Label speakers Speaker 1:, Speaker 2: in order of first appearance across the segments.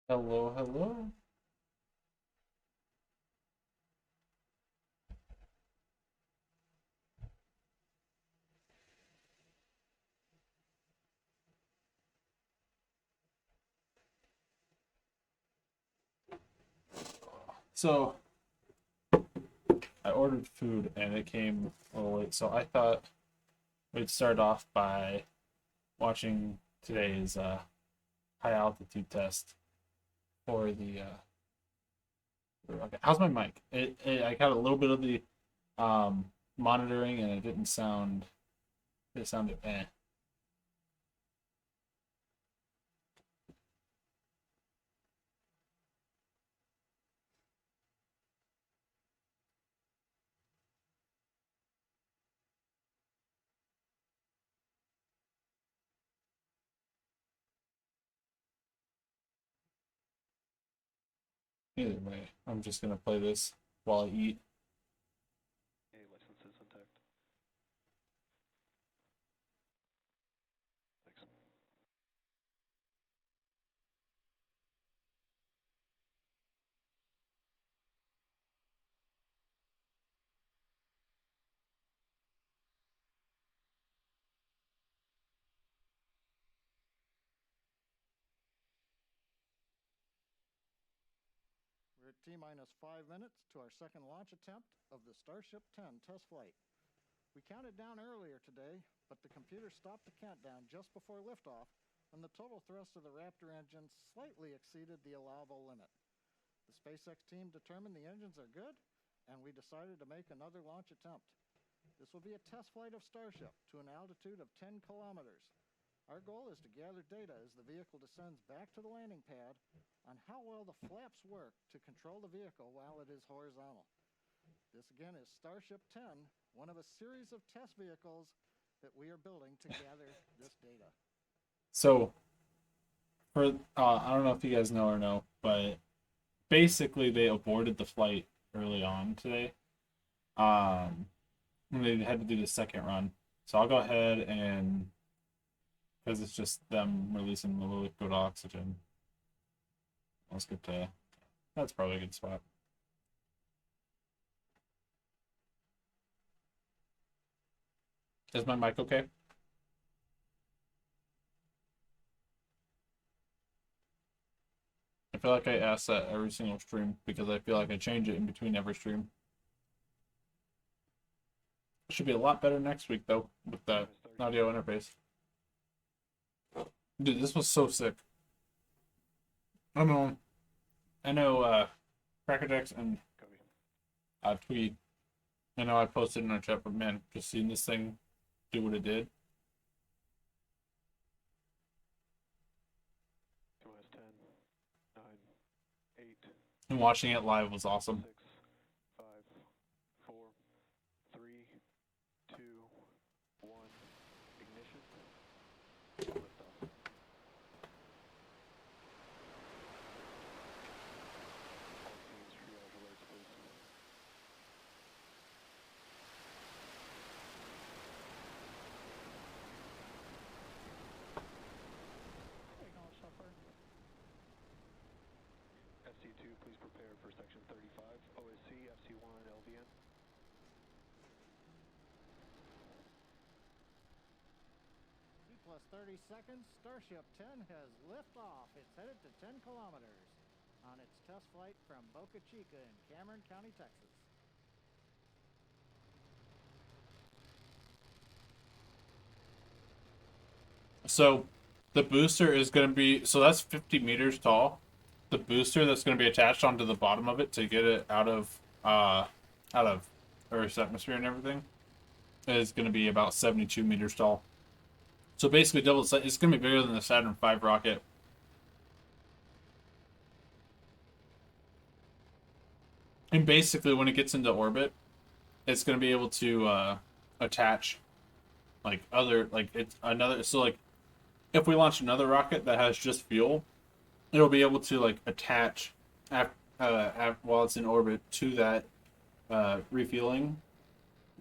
Speaker 1: Hello, hello. So I ordered food and it came a little late, so I thought we'd start off by watching today's high altitude test for the okay. How's my mic? I got a little bit of the monitoring and it didn't sound. It sounded eh. Either way, I'm just gonna play this while I eat.
Speaker 2: A licenses intact. Thanks.
Speaker 3: We're at T-minus 5 minutes to our second launch attempt of the Starship 10 test flight. We counted down earlier today, but the computer stopped the countdown just before liftoff, and the total thrust of the Raptor engine slightly exceeded the allowable limit. The SpaceX team determined the engines are good, and we decided to make another launch attempt. This will be a test flight of Starship to an altitude of 10 kilometers. Our goal is to gather data as the vehicle descends back to the landing pad on how well the flaps work to control the vehicle while it is horizontal. This again is Starship 10, one of a series of test vehicles that we are building to gather this data.
Speaker 1: So for I don't know if you guys know or no, but basically they aborted the flight early on today. Um, when they had to do the second run. So I'll go ahead and because it's just them releasing the liquid oxygen. Let's get to that's probably a good spot. Is my mic okay? I feel like I ask that every single stream because I feel like I change it in between every stream. It should be a lot better next week though with the audio interface. Dude, this was so sick. I know, Crackerjacks and
Speaker 2: Copy.
Speaker 1: Tweed. I know I posted in our chat, but man, just seeing this thing do what it did.
Speaker 2: T-minus 10, 9, 8,
Speaker 1: And watching it live was awesome.
Speaker 2: 6, 5, 4, 3, 2, 1. Ignition. Liftoff. All teams triage alerts, please. FC2, please prepare for section 35. OSC, FC1, LVN.
Speaker 3: T plus 30 seconds, Starship 10 has liftoff. It's headed to 10 kilometers on its test flight from Boca Chica in Cameron County, Texas.
Speaker 1: So the booster is going to be so that's 50 meters tall. The booster that's going to be attached onto the bottom of it to get it out of Earth's atmosphere and everything is going to be about 72 meters tall. So basically, double. It's going to be bigger than the Saturn V rocket. And basically, when it gets into orbit, it's going to be able to attach like other like it's another. So like if we launch another rocket that has just fuel, it'll be able to like attach while it's in orbit to that refueling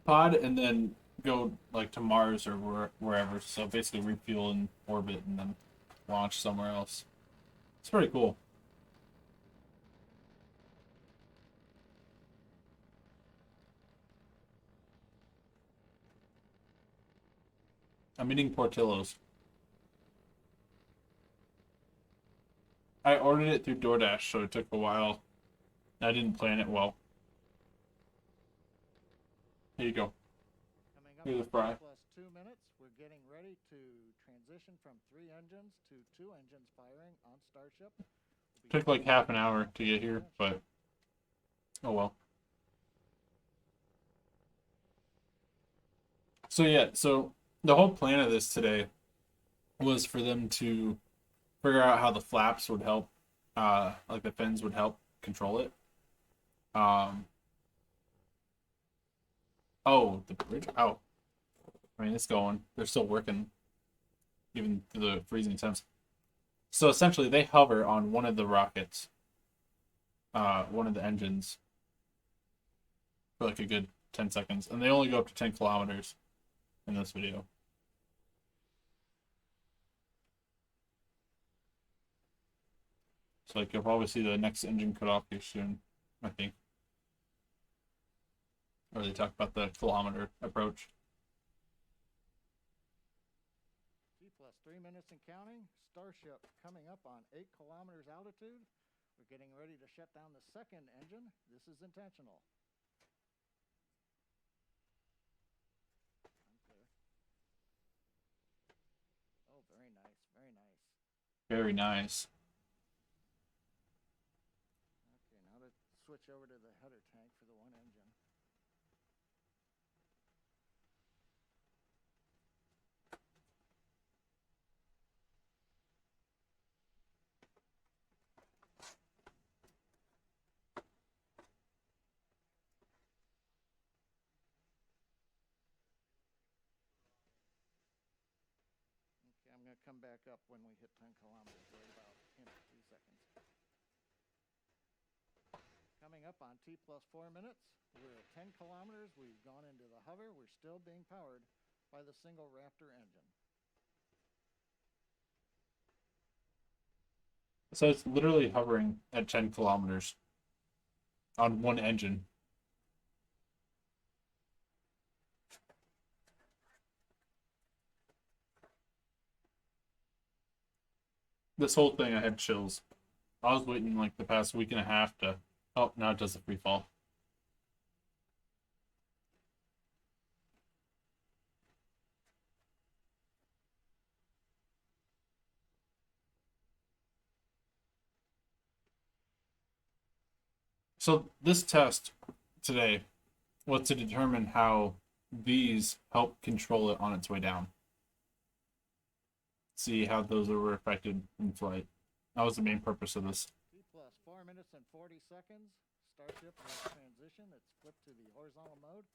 Speaker 1: pod, and then go like to Mars or wherever. So basically, refuel in orbit and then launch somewhere else. It's pretty cool. I'm eating Portillo's. I ordered it through DoorDash, so it took a while. I didn't plan it well. Here you go.
Speaker 3: Coming up
Speaker 1: Here's the
Speaker 3: on
Speaker 1: fry.
Speaker 3: plus 2 minutes, we're getting ready to transition from 3 engines to 2 engines firing on Starship.
Speaker 1: Took like half an hour to get here, but oh well. So yeah, so the whole plan of this today was for them to figure out how the flaps would help, like the fins would help control it. Um, oh, the bridge. Oh, I mean it's going. They're still working even through the freezing temps. So essentially, they hover on one of the rockets, one of the engines, for like a good 10 seconds, and they only go up to 10 kilometers in this video. So like you'll probably see the next engine cut off here soon, I think. Or they talk about the kilometer approach.
Speaker 3: T plus 3 minutes and counting. Starship coming up on 8 kilometers altitude. We're getting ready to shut down the second engine. This is intentional. Unclear. Oh, very nice, very nice.
Speaker 1: Very nice.
Speaker 3: Okay, now to switch over to the header tank for the one engine. Okay, I'm going to come back up when we hit 10 kilometers, right about in 2 seconds. Coming up on T plus 4 minutes, we're at 10 kilometers. We've gone into the hover. We're still being powered by the single Raptor engine.
Speaker 1: So it's literally hovering at 10 kilometers on one engine. This whole thing, I had chills. I was waiting like the past week and a half to. Oh, now it does the free fall. So this test today was to determine how these help control it on its way down. See how those were affected in flight. That was the main purpose of this.
Speaker 3: T plus 4 minutes and 40 seconds. Starship has transition. It's flipped to the horizontal mode,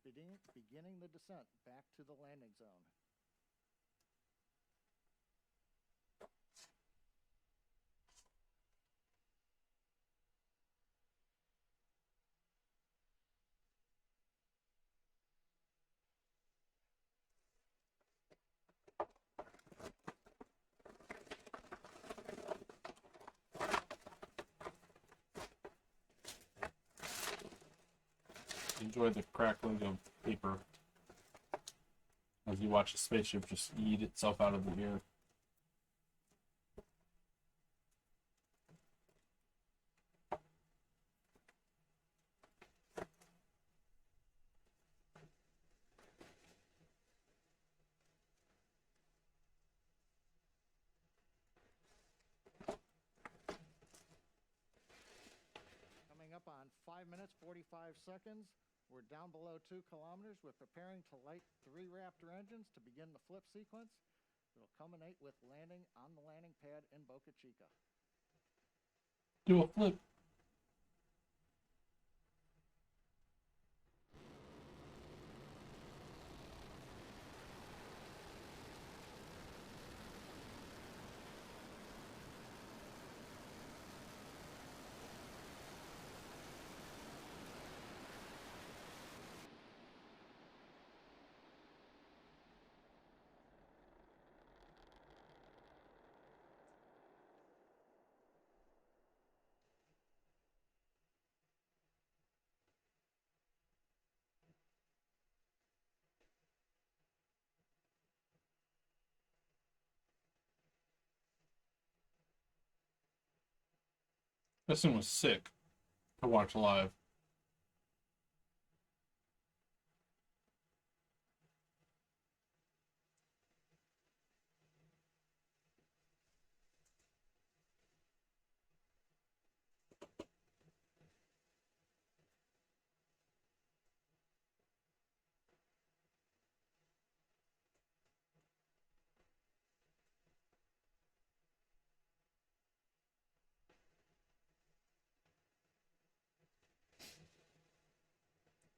Speaker 3: beginning the descent back to the landing zone.
Speaker 1: Enjoy the crackling of paper as you watch a spaceship just eat itself out of the air.
Speaker 3: Coming up on 5 minutes, 45 seconds. We're down below 2 kilometers. We're preparing to light 3 Raptor engines to begin the flip sequence. It'll culminate with landing on the landing pad in Boca Chica.
Speaker 1: Do a flip. This thing was sick to watch live.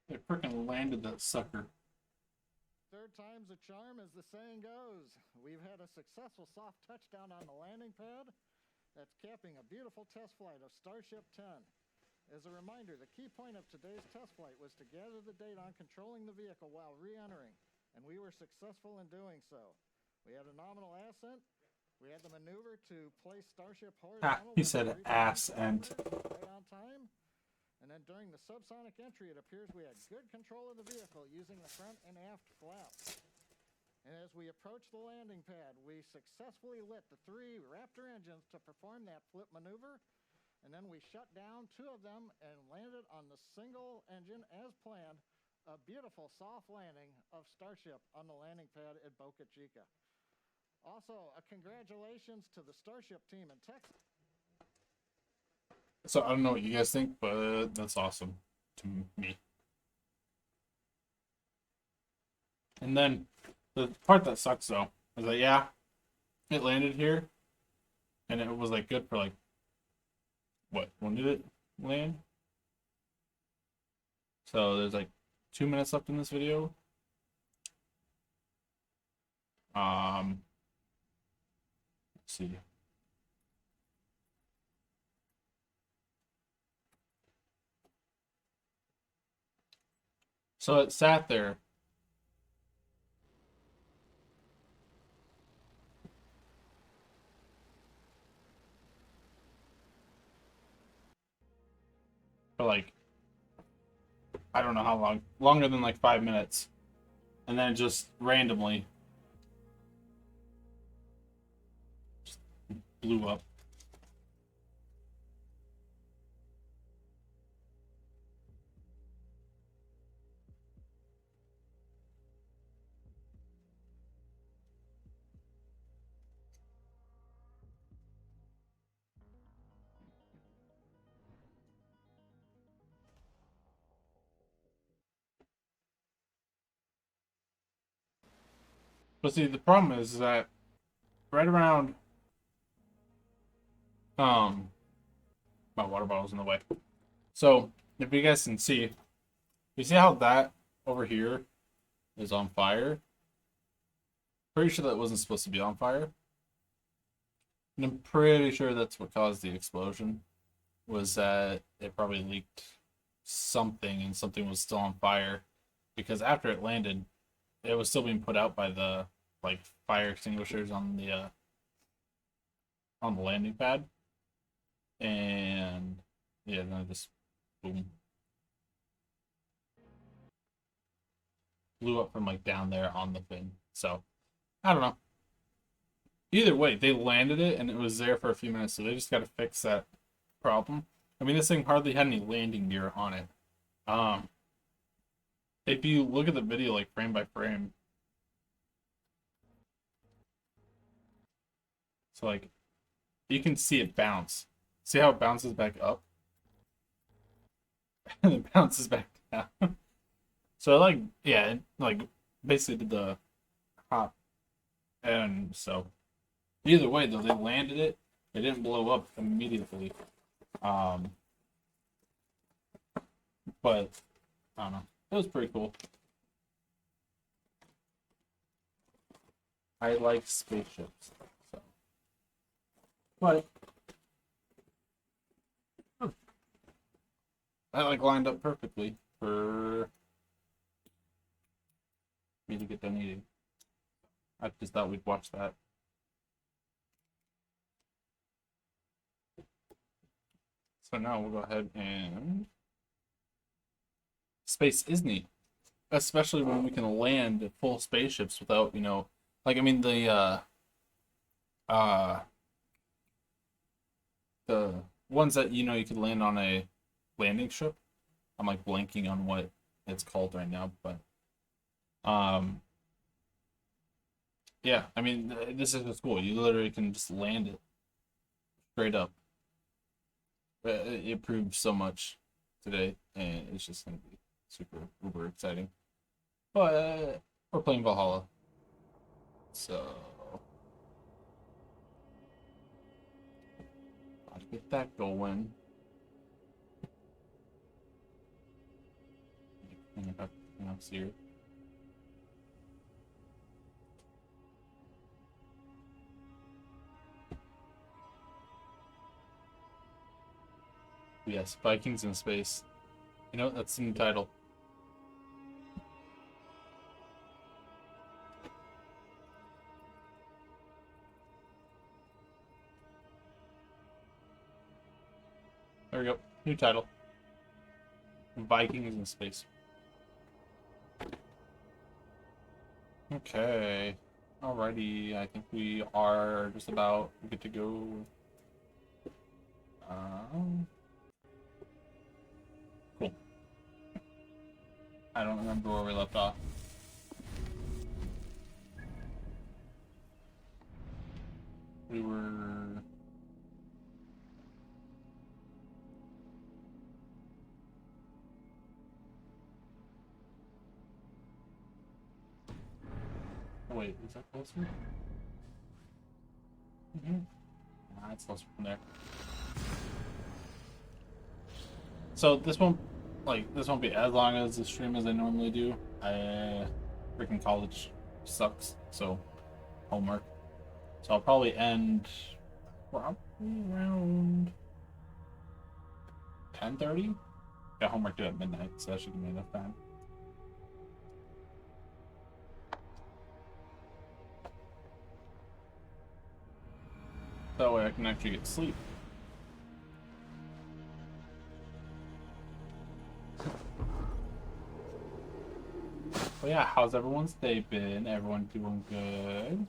Speaker 1: They freaking landed that sucker.
Speaker 3: Third time's a charm, as the saying goes. We've had a successful soft touchdown on the landing pad that's capping a beautiful test flight of Starship 10. As a reminder, the key point of today's test flight was to gather the data on controlling the vehicle while re-entering, and we were successful in doing so. We had a nominal ascent. We had the maneuver to place Starship horizontal.
Speaker 1: He said ass and
Speaker 3: right on time. And then during the subsonic entry, it appears we had good control of the vehicle using the front and aft flaps. And as we approached the landing pad, we successfully lit the 3 Raptor engines to perform that flip maneuver. And then we shut down 2 of them and landed on the single engine as planned. A beautiful soft landing of Starship on the landing pad at Boca Chica. Also, a congratulations to the Starship team in Texas.
Speaker 1: so I don't know what you guys think, but that's awesome to me. And then the part that sucks though is that yeah, it landed here, and it was like good for like what? When did it land? So there's like 2 minutes left in this video. Let's see. So it sat there. For like, I don't know how long. Longer than like 5 minutes. And then just randomly just blew up. But see, the problem is that right around my water bottle's in the way. So if you guys can see, you see how that over here is on fire? Pretty sure that wasn't supposed to be on fire. And I'm pretty sure that's what caused the explosion. Was that it probably leaked something and something was still on fire. Because after it landed, it was still being put out by the like fire extinguishers on the landing pad. And yeah, then it just boom. Blew up from like down there on the fin. So I don't know. Either way, they landed it and it was there for a few minutes, so they just got to fix that problem. I mean, this thing hardly had any landing gear on it. If you look at the video like frame by frame, so like you can see it bounce. See how it bounces back up? And it bounces back down. So like yeah, it like basically did the hop. And so either way though, they landed it. It didn't blow up immediately. But I don't know. It was pretty cool. I like spaceships. So. But that like lined up perfectly for me to get done eating. I just thought we'd watch that. So now we'll go ahead and space is neat, especially when we can land full spaceships without, like I mean the ones that you could land on a landing strip. I'm like blanking on what it's called right now, but um, yeah. I mean, this is cool. You literally can just land it straight up. It proved so much today, and it's just gonna be super uber exciting. But we're playing Valhalla, so I'll get that going. Clean up everything else here. Yes, Vikings in space. You know, that's the new title. There we go. New title. Vikings in space. Okay. Alrighty. I think we are just about good to go. Cool. I don't remember where we left off. We were... Wait, is that closer? Nah, it's closer from there. So this won't be as long as the stream as I normally do. Freaking college sucks, so homework. So I'll probably end probably around 10:30. Got homework due at midnight, so that should give me enough time. That way I can actually get sleep. But yeah, how's everyone's day been? Everyone doing good?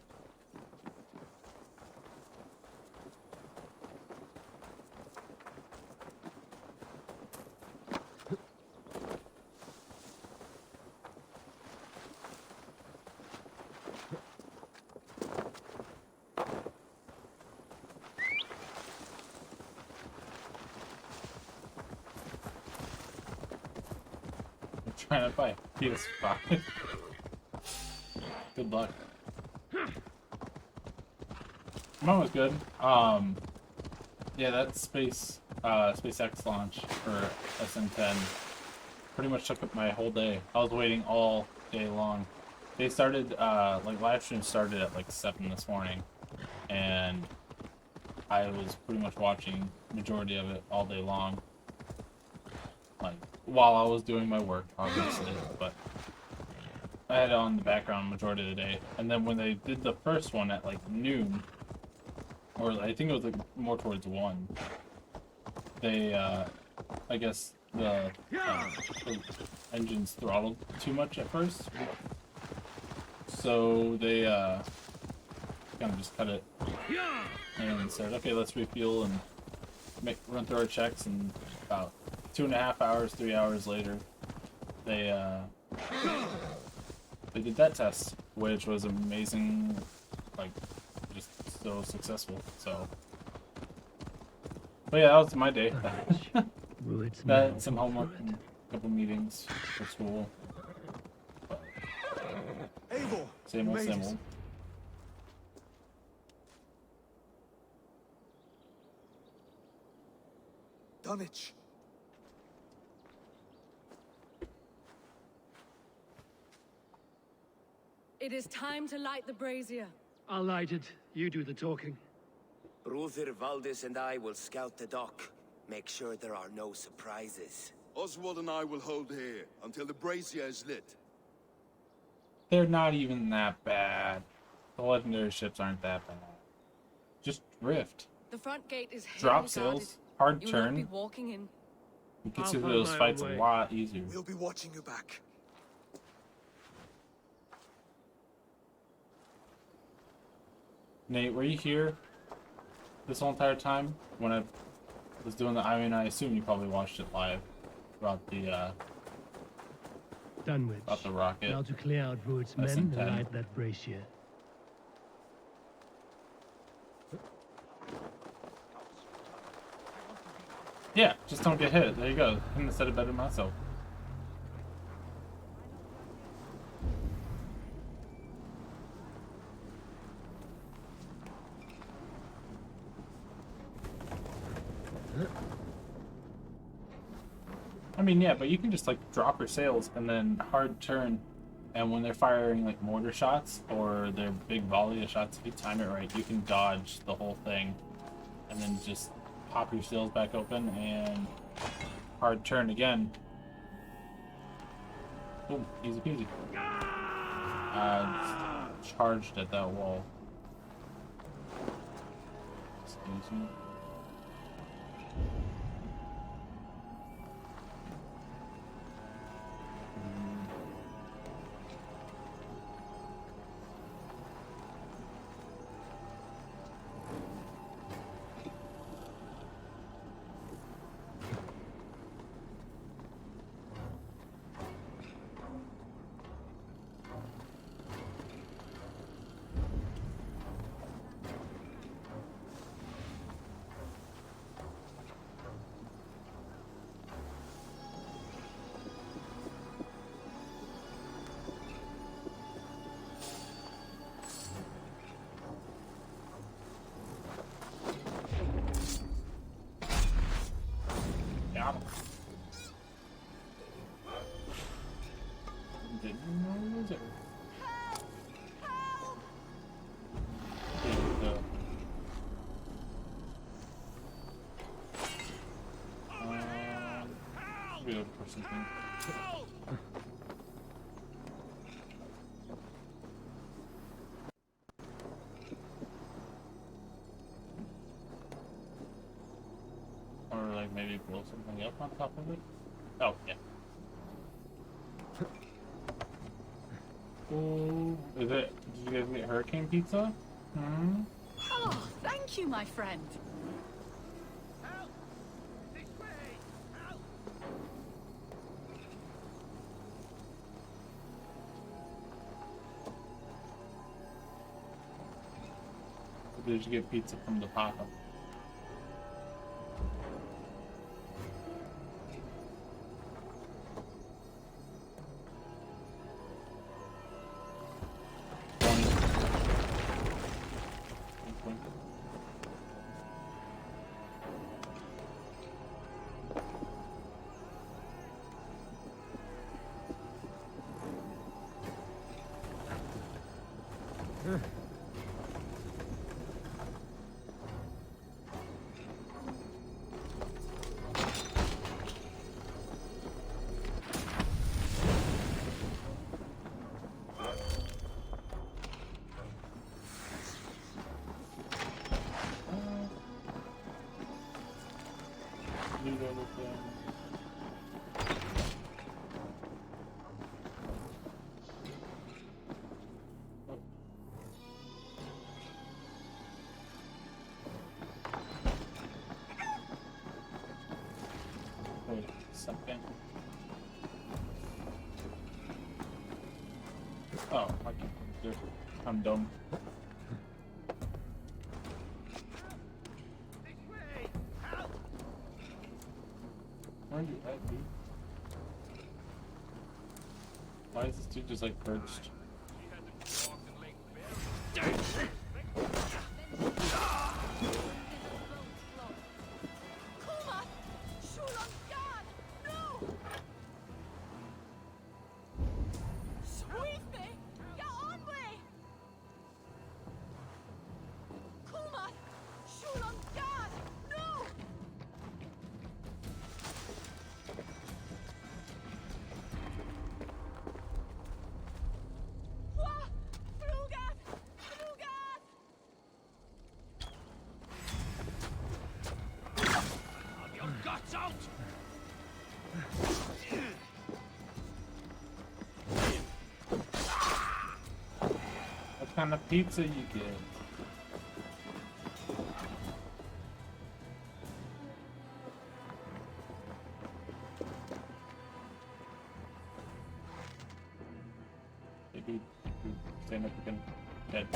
Speaker 1: I'm trying to buy a PS5. Good luck. Mine was good. Yeah, that SpaceX launch for SN10 pretty much took up my whole day. I was waiting all day long. They started, live stream started at like 7 this morning, and I was pretty much watching majority of it all day long. Like, while I was doing my work, obviously, but I had it on the background majority of the day. And then when they did the first one at like noon, or I think it was like more towards 1, they, I guess the engines throttled too much at first. So they kind of just cut it and said, okay, let's refuel and run through our checks. And about 2.5 hours, 3 hours later, they did that test, which was amazing, like just so successful. So, but yeah, that was my day. That, some homework, and a couple meetings for school. Same old, same old.
Speaker 4: Dunwich.
Speaker 5: It is time to light the brazier.
Speaker 6: I'll light it. You do the talking.
Speaker 4: Brother Valdis and I will scout the dock. Make sure there are no surprises.
Speaker 7: Oswald and I will hold here until the brazier is lit.
Speaker 1: They're not even that bad. The legendary ships aren't that bad. Just drift.
Speaker 5: The front gate is
Speaker 1: Drop
Speaker 5: heavily
Speaker 1: sails,
Speaker 5: guarded.
Speaker 1: hard
Speaker 5: You will
Speaker 1: turn.
Speaker 5: not be walking in.
Speaker 1: You can
Speaker 6: I'll
Speaker 1: see
Speaker 6: find
Speaker 1: those
Speaker 6: my
Speaker 1: fights
Speaker 6: way.
Speaker 1: a lot easier.
Speaker 4: We'll be watching you back.
Speaker 1: Nate, were you here this whole entire time when I was doing the. I mean, I assume you probably watched it live about
Speaker 6: Dunwich.
Speaker 1: about the rocket.
Speaker 6: Now to clear out Druid's men
Speaker 1: SM10.
Speaker 6: and light that brazier.
Speaker 1: Yeah, just don't get hit. There you go. Couldn't have said it better myself. I mean, yeah, but you can just like drop your sails and then hard turn, and when they're firing like mortar shots or their big volley of shots, if you time it right, you can dodge the whole thing, and then just pop your sails back open and hard turn again. Boom, easy peasy. Just charged at that wall. Excuse me. Got him. Didn't know was it. There you go. Be able to push something. Or like maybe blow something up on top of it. Oh yeah. Oh, is it? Did you guys get hurricane pizza? Hmm.
Speaker 5: Oh, thank you, my friend.
Speaker 1: Or did you get pizza from the Papa? Loot everything. Oh. Wait a second. Oh, I can't. I'm dumb. Where are you at, dude? Why is this dude just like perched? What kind of pizza you get? significant dead.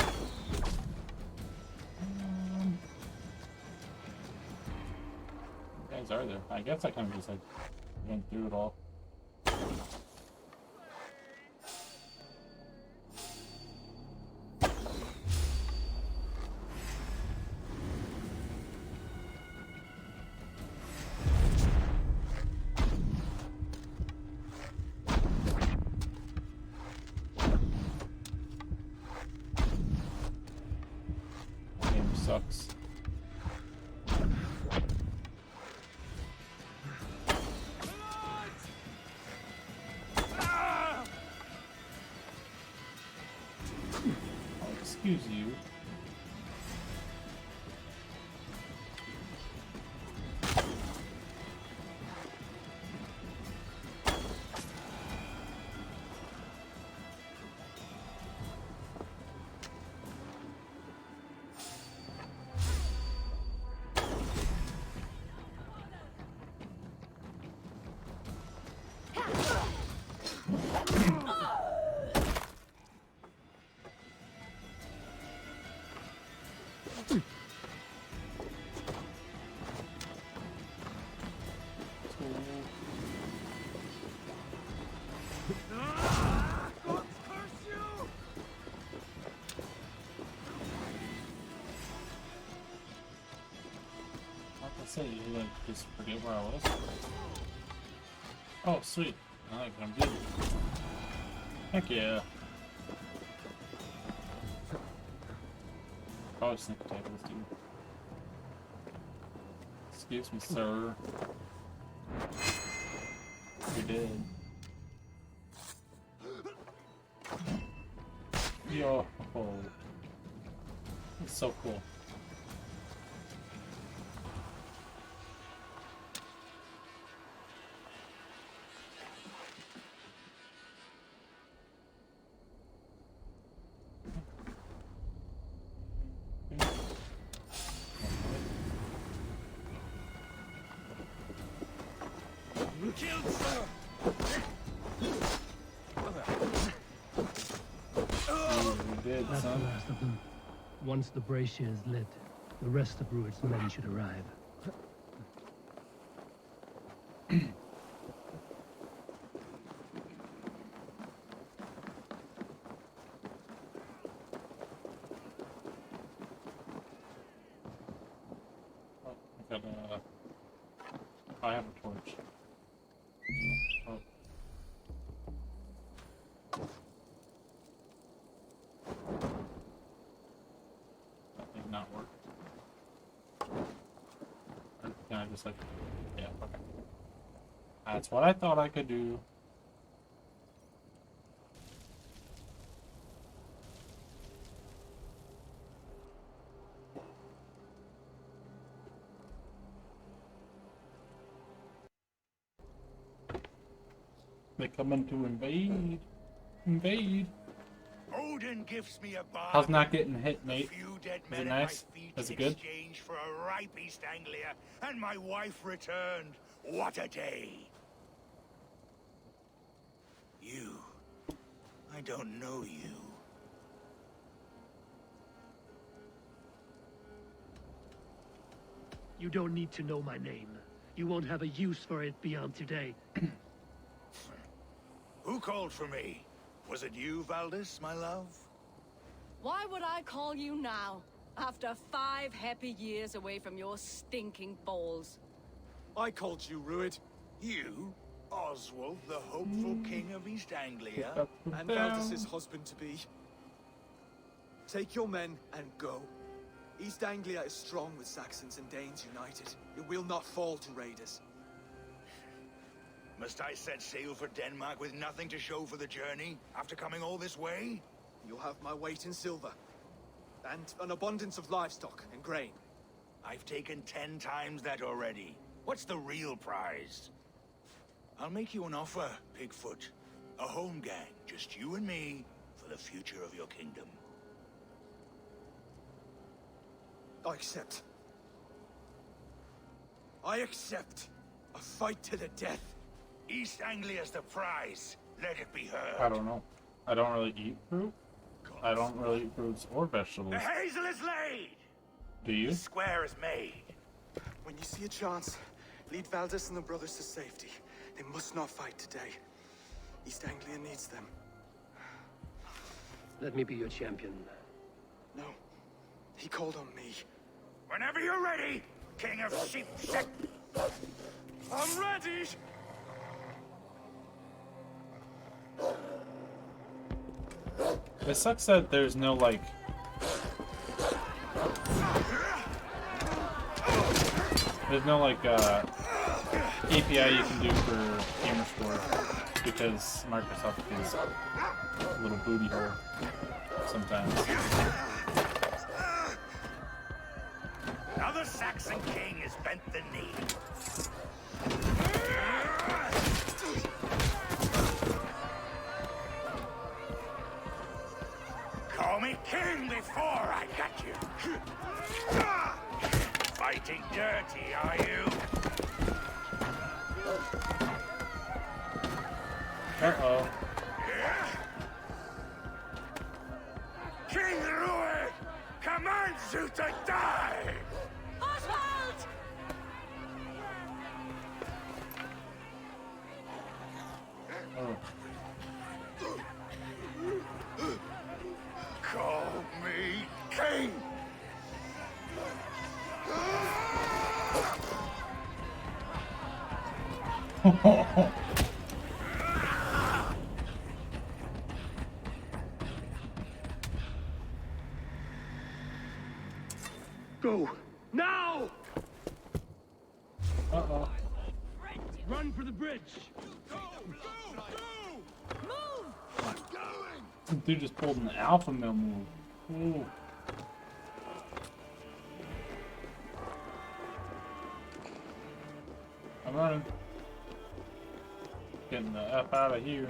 Speaker 1: Guys are there? I guess I kind of just like went through it all. Game sucks. Excuse you. Say you like just forget where I was. Oh sweet. I like what I'm doing. Heck yeah. Probably sneak attack with you. Excuse me, sir. You're dead. Yo, oh. It's so cool.
Speaker 6: That's the last of them. Once the brazier is lit, the rest of Rued's men should arrive.
Speaker 1: I have a torch. Oh. That did not work. Or can I just like... Yeah, okay. That's what I thought I could do. They coming to invade. Invade.
Speaker 8: Odin gives me a bar.
Speaker 1: How's not getting hit,
Speaker 8: A
Speaker 1: mate?
Speaker 8: few dead
Speaker 1: Is
Speaker 8: men
Speaker 1: it
Speaker 8: at
Speaker 1: nice?
Speaker 8: my feet
Speaker 1: Is it
Speaker 8: in
Speaker 1: good?
Speaker 8: exchange for a ripe East Anglia, and my wife returned. What a day! You. I don't know you.
Speaker 6: You don't need to know my name. You won't have a use for it beyond today.
Speaker 8: Who called for me? Was it you, Valdis, my love?
Speaker 5: Why would I call you now, after 5 happy years away from your stinking balls?
Speaker 9: I called you, Rued.
Speaker 8: You? Oswald, the hopeful king of East Anglia?
Speaker 9: And Valdis' husband-to-be. Take your men and go. East Anglia is strong with Saxons and Danes united. It will not fall to raiders.
Speaker 8: Must I set sail for Denmark with nothing to show for the journey, after coming all this way?
Speaker 9: You'll have my weight in silver. And an abundance of livestock and grain.
Speaker 8: I've taken 10 times that already. What's the real prize? I'll make you an offer, Pigfoot. A home gang, just you and me, for the future of your kingdom.
Speaker 9: I accept. I accept. A fight to the death.
Speaker 8: East Anglia's the prize. Let it be heard.
Speaker 1: I don't know. I don't really eat fruit. I don't really eat fruits or
Speaker 8: The
Speaker 1: vegetables.
Speaker 8: hazel is laid.
Speaker 1: Do you?
Speaker 8: The square is made.
Speaker 9: When you see a chance, lead Valdis and the brothers to safety. They must not fight today. East Anglia needs them.
Speaker 6: Let me be your champion.
Speaker 9: No. He called on me.
Speaker 8: Whenever you're ready, King of Sheep.
Speaker 9: I'm ready!
Speaker 1: It sucks that there's no, like... There's no, like, API you can do for Gamerscore because Microsoft is a little booty hole sometimes.
Speaker 8: Now the Saxon king has bent the knee. Call me king before I got you. Fighting dirty, are you?
Speaker 1: Uh-oh.
Speaker 8: King Rui commands you to die!
Speaker 5: Oswald!
Speaker 1: Oh.
Speaker 8: Call me king!
Speaker 6: Go! Now!
Speaker 1: Uh-oh.
Speaker 6: Run for the bridge!
Speaker 1: Dude just pulled an alpha male move. Ooh. I'm running. Getting the F out of here.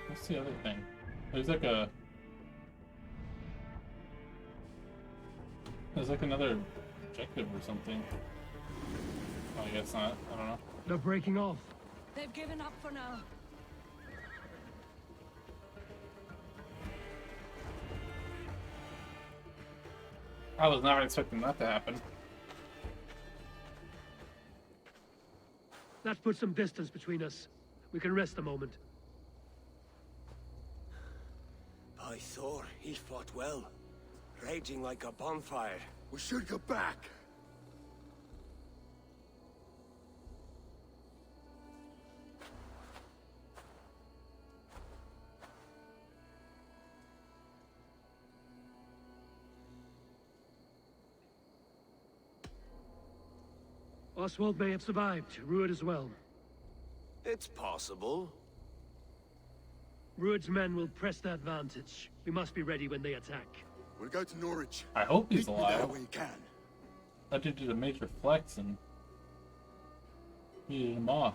Speaker 1: What's the other thing? There's like a... There's like another objective or something. Oh, I guess not. I don't know.
Speaker 6: They're breaking off.
Speaker 5: They've given up for now.
Speaker 1: I was not expecting that to happen.
Speaker 6: That puts some distance between us. We can rest a moment.
Speaker 4: By Thor, he fought well. Raging like a bonfire.
Speaker 7: We should go back.
Speaker 6: Oswald may have survived. Ruud as well.
Speaker 4: It's possible.
Speaker 6: Ruud's men will press the advantage. We must be ready when they attack.
Speaker 7: We'll go to Norwich.
Speaker 1: I hope he's
Speaker 7: Meet me there
Speaker 1: alive.
Speaker 7: when you can.
Speaker 1: That dude did a major flex and heated him off.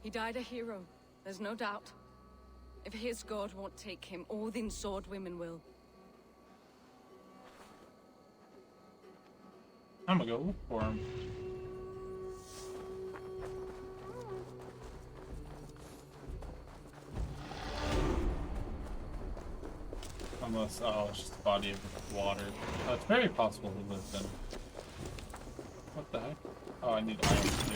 Speaker 5: He died a hero, there's no doubt. If his god won't take him, Odin's sword women will.
Speaker 1: I'm gonna go look for him. Unless, oh, it's just a body of water. Oh, it's very possible he lived in. What the heck? Oh, I need iron too.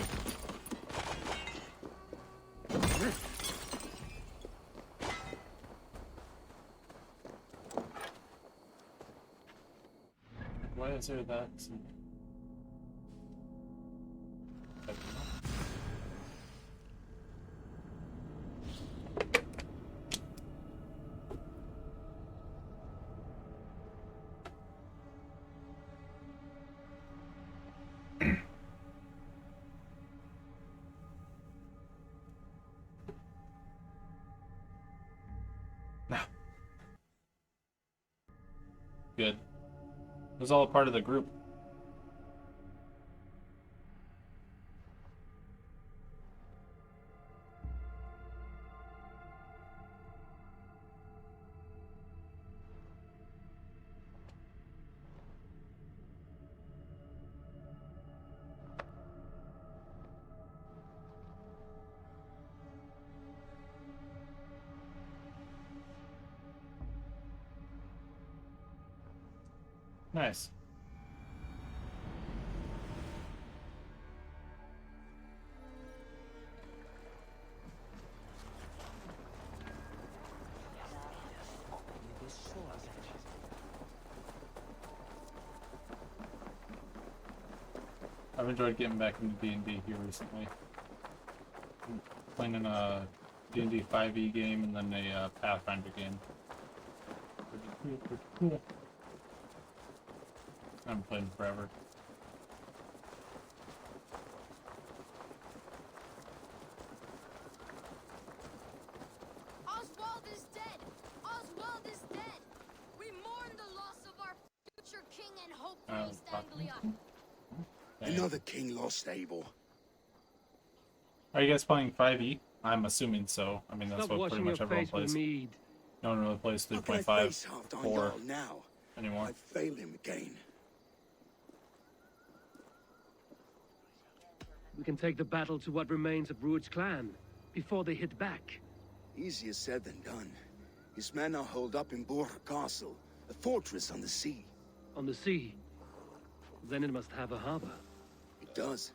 Speaker 1: Why is there that? I don't know. Good. It was all a part of the group. Nice. I've enjoyed getting back into D&D here recently. I'm playing in a D&D 5e game and then a Pathfinder game. Pretty cool, pretty cool. I haven't played in forever.
Speaker 10: Oswald is dead! Oswald is dead! We mourn the loss of our future king and hope for East Anglia.
Speaker 7: Another king lost, Abel.
Speaker 1: Are you guys playing 5e? I'm assuming so. I mean, that's
Speaker 6: Stop
Speaker 1: what pretty
Speaker 6: washing
Speaker 1: much
Speaker 6: your
Speaker 1: everyone
Speaker 6: face with
Speaker 1: plays.
Speaker 6: mead.
Speaker 1: No one really plays
Speaker 7: How can I
Speaker 1: 3.5
Speaker 7: face Halfdan
Speaker 1: 4
Speaker 7: Jarl now?
Speaker 1: anymore.
Speaker 7: I failed him again.
Speaker 6: We can take the battle to what remains of Rued's clan before they hit back.
Speaker 7: Easier said than done. His men are holed up in Borg Castle, a fortress on the sea.
Speaker 6: On the sea. Then it must have a harbor.
Speaker 7: It does.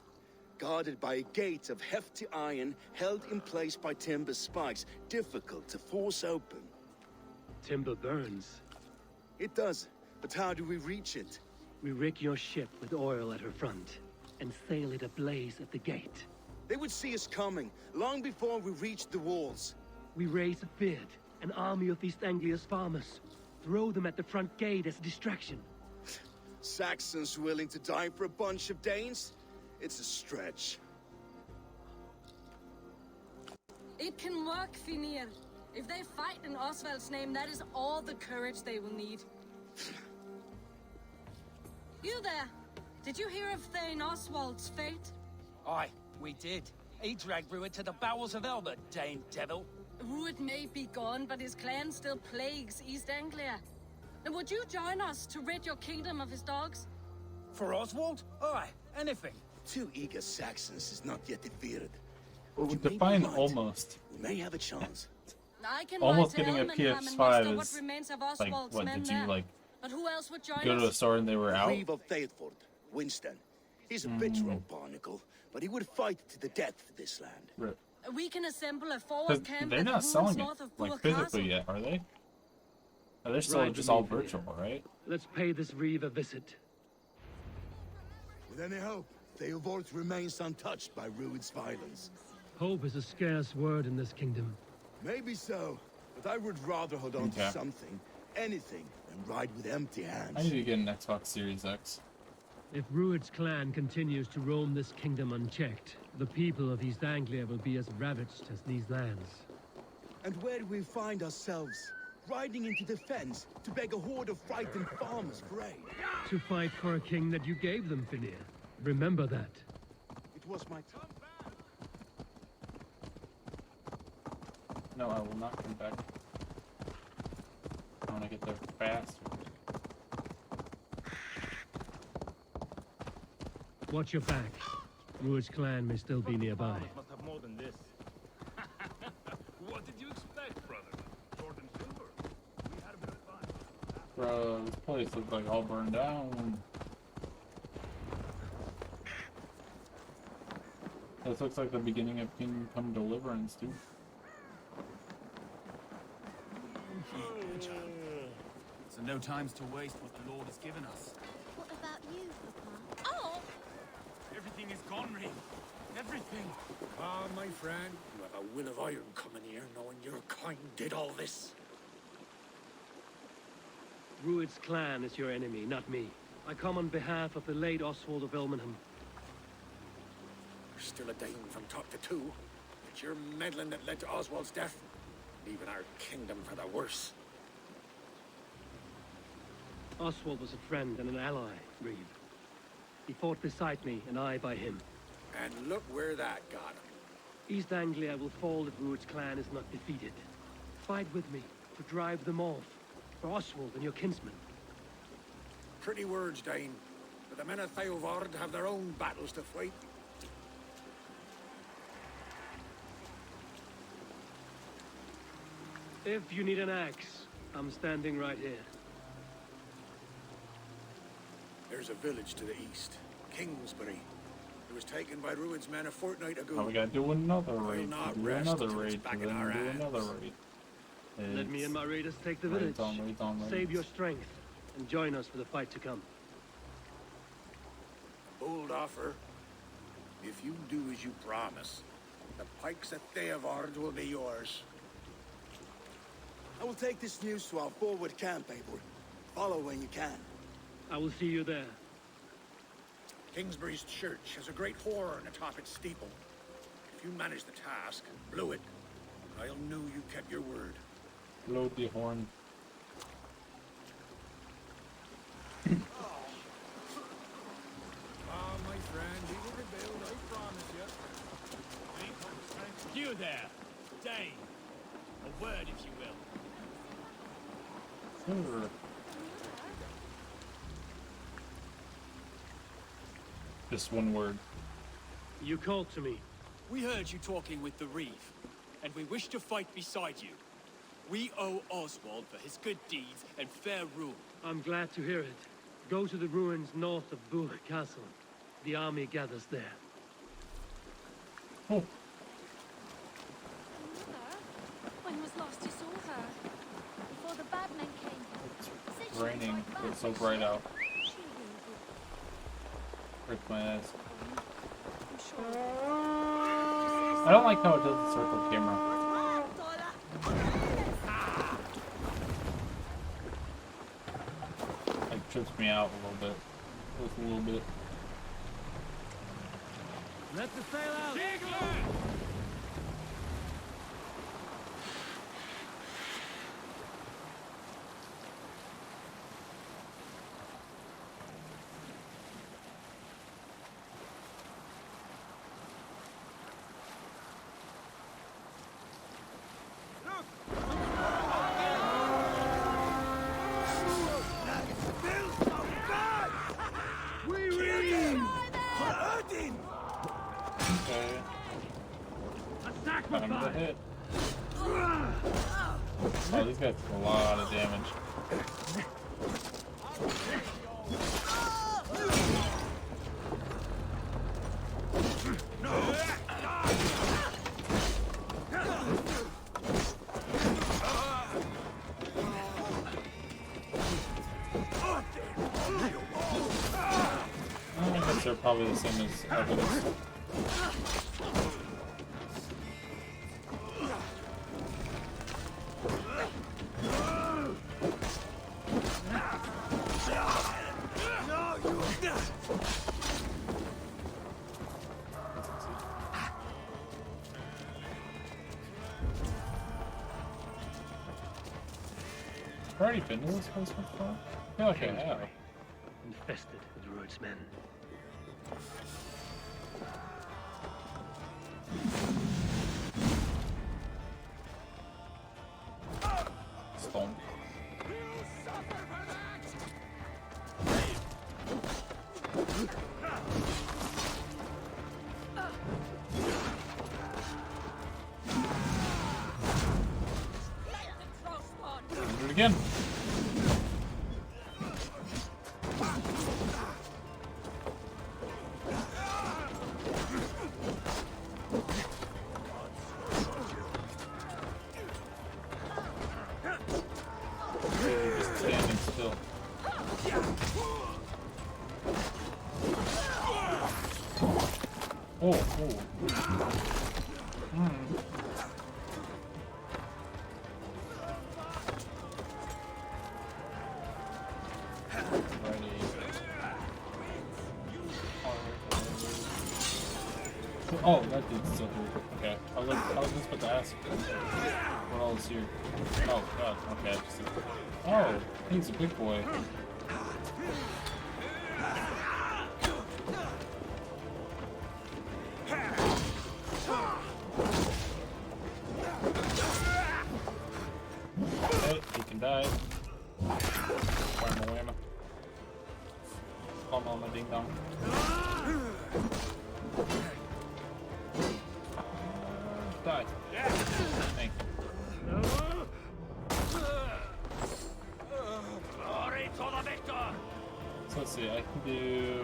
Speaker 7: Guarded by a gate of hefty iron, held in place by timber spikes, difficult to force open.
Speaker 6: Timber burns.
Speaker 7: It does, but how do we reach it?
Speaker 6: We rig your ship with oil at her front, and sail it ablaze at the gate.
Speaker 7: They would see us coming, long before we reached the walls.
Speaker 6: We raise a beard, an army of East Anglia's farmers. Throw them at the front gate as a distraction.
Speaker 7: Saxons willing to die for a bunch of Danes? It's a stretch.
Speaker 5: It can work, Finir. If they fight in Oswald's name, that is all the courage they will need. You there? Did you hear of Thane Oswald's fate?
Speaker 11: Aye, we did. He dragged Rued to the bowels of Elba, Dane devil.
Speaker 5: Rued may be gone, but his clan still plagues East Anglia. And would you join us to rid your kingdom of his dogs?
Speaker 11: For Oswald? Aye, anything.
Speaker 7: 2 eager Saxons is not yet defeated.
Speaker 1: Well,
Speaker 7: You may be
Speaker 1: define
Speaker 7: right.
Speaker 1: almost.
Speaker 7: We may have a chance.
Speaker 5: I can
Speaker 1: Almost
Speaker 5: ride to
Speaker 1: getting a
Speaker 5: Elmenham and
Speaker 1: PS5
Speaker 5: muster what
Speaker 1: is
Speaker 5: remains of
Speaker 1: like,
Speaker 5: Oswald's
Speaker 1: what,
Speaker 5: men
Speaker 1: did you
Speaker 5: there.
Speaker 1: like
Speaker 5: But who else would join
Speaker 1: go to a
Speaker 5: us?
Speaker 1: store and they were out?
Speaker 7: Reeve of Thetford, Winston. He's a bitter old barnacle, but he would fight to the death for this land.
Speaker 1: Rip.
Speaker 5: We can assemble a forward camp
Speaker 1: They're
Speaker 5: at
Speaker 1: not
Speaker 5: the ruins
Speaker 1: selling it
Speaker 5: north of
Speaker 1: like
Speaker 5: Bur
Speaker 1: physically
Speaker 5: Castle.
Speaker 1: yet, are they? Oh, they're still
Speaker 6: Right,
Speaker 1: just all
Speaker 6: Demetria.
Speaker 1: virtual, right?
Speaker 6: Let's pay this Reeve a visit.
Speaker 7: With any hope, Theodort remains untouched by Rued's violence.
Speaker 6: Hope is a scarce word in this kingdom.
Speaker 7: Maybe so, but I would rather hold on
Speaker 1: Okay.
Speaker 7: to something, anything, than ride with empty hands.
Speaker 1: I need to get an Xbox Series X.
Speaker 6: If Rued's clan continues to roam this kingdom unchecked, the people of East Anglia will be as ravaged as these lands.
Speaker 7: And where do we find ourselves? Riding into the fens to beg a horde of frightened farmers for aid.
Speaker 6: To fight for a king that you gave them, Finir. Remember that.
Speaker 7: It was my time.
Speaker 1: No, I will not come back. I want to get there fast.
Speaker 6: Watch your back. Rued's clan may still be nearby.
Speaker 12: Must have more than this. What did you expect, brother? Sword and silver. We had a bit of fun.
Speaker 1: Bro, this place looks like all burned down. This looks like the beginning of Kingdom Come Deliverance, dude.
Speaker 13: So no times to waste what the Lord has given us.
Speaker 10: What about you, Papa?
Speaker 5: Oh!
Speaker 12: Everything is gone, Reeve. Everything.
Speaker 8: Ah, my friend, you have a will of iron coming here, knowing your kind did all this.
Speaker 6: Rued's clan is your enemy, not me. I come on behalf of the late Oswald of Elmenham.
Speaker 8: You're still a Dane from top to two. It's your meddling that led to Oswald's death, leaving our kingdom for the worse.
Speaker 6: Oswald was a friend and an ally, Reeve. He fought beside me, and I by him.
Speaker 8: And look where that got him.
Speaker 6: East Anglia will fall if Rued's clan is not defeated. Fight with me to drive them off. For Oswald and your kinsmen.
Speaker 8: Pretty words, Dane. But the men of Theodord have their own battles to fight.
Speaker 6: If you need an axe, I'm standing right here.
Speaker 8: There's a village to the east, Kingsbury. It was taken by Ruin's men a fortnight ago.
Speaker 1: Now we gotta do another raid.
Speaker 8: not
Speaker 1: Do
Speaker 8: rest
Speaker 1: another
Speaker 8: till it's
Speaker 1: raid.
Speaker 8: back
Speaker 1: And
Speaker 8: in
Speaker 1: then
Speaker 8: our
Speaker 1: do
Speaker 8: hands.
Speaker 1: another raid.
Speaker 6: Let me and my raiders take the
Speaker 1: Raids
Speaker 6: village.
Speaker 1: on raids on raids.
Speaker 6: Save your strength and join us for the fight to come.
Speaker 8: Bold offer. If you do as you promise, the pikes at Theavard will be yours.
Speaker 7: I will take this news to our forward camp, Eivor. Follow when you can.
Speaker 6: I will see you there.
Speaker 8: Kingsbury's church has a great horn atop its steeple. If you manage the task, blow it, I'll know you kept your word.
Speaker 1: Load the horn.
Speaker 8: My friend, we will rebuild, I promise you.
Speaker 11: You there, Dane. A word, if you will.
Speaker 1: Sure. Just one word.
Speaker 6: You called to me.
Speaker 11: We heard you talking with the Reeve, and we wish to fight beside you. We owe Oswald for his good deeds and fair rule.
Speaker 6: I'm glad to hear it. Go to the ruins north of Buch Castle. The army gathers there.
Speaker 1: Oh.
Speaker 10: When was last you saw her? Before the bad men came.
Speaker 1: It's raining. It's so bright out. Hurts my eyes. I don't like how it does the circle camera. Like trips me out a little bit. Just a little bit.
Speaker 6: Let the sail out!
Speaker 1: Okay. Time to hit. Oh, these guys do a lot of damage. I guess they're probably the same as others. I've already been to this place before? I feel like I have.
Speaker 6: Infested with Ruud's men.
Speaker 1: Stone. Do it again. Just standing still. Oh, oh. Oh, that dude's still here. Okay. I was just about to ask what all is here. Oh, God. Okay. Oh, he's a big boy. Okay, he can die. Whamma whamma. Come on, my ding dong. Die. Thank you.
Speaker 11: Glory to the victor!
Speaker 1: So let's see, I can do...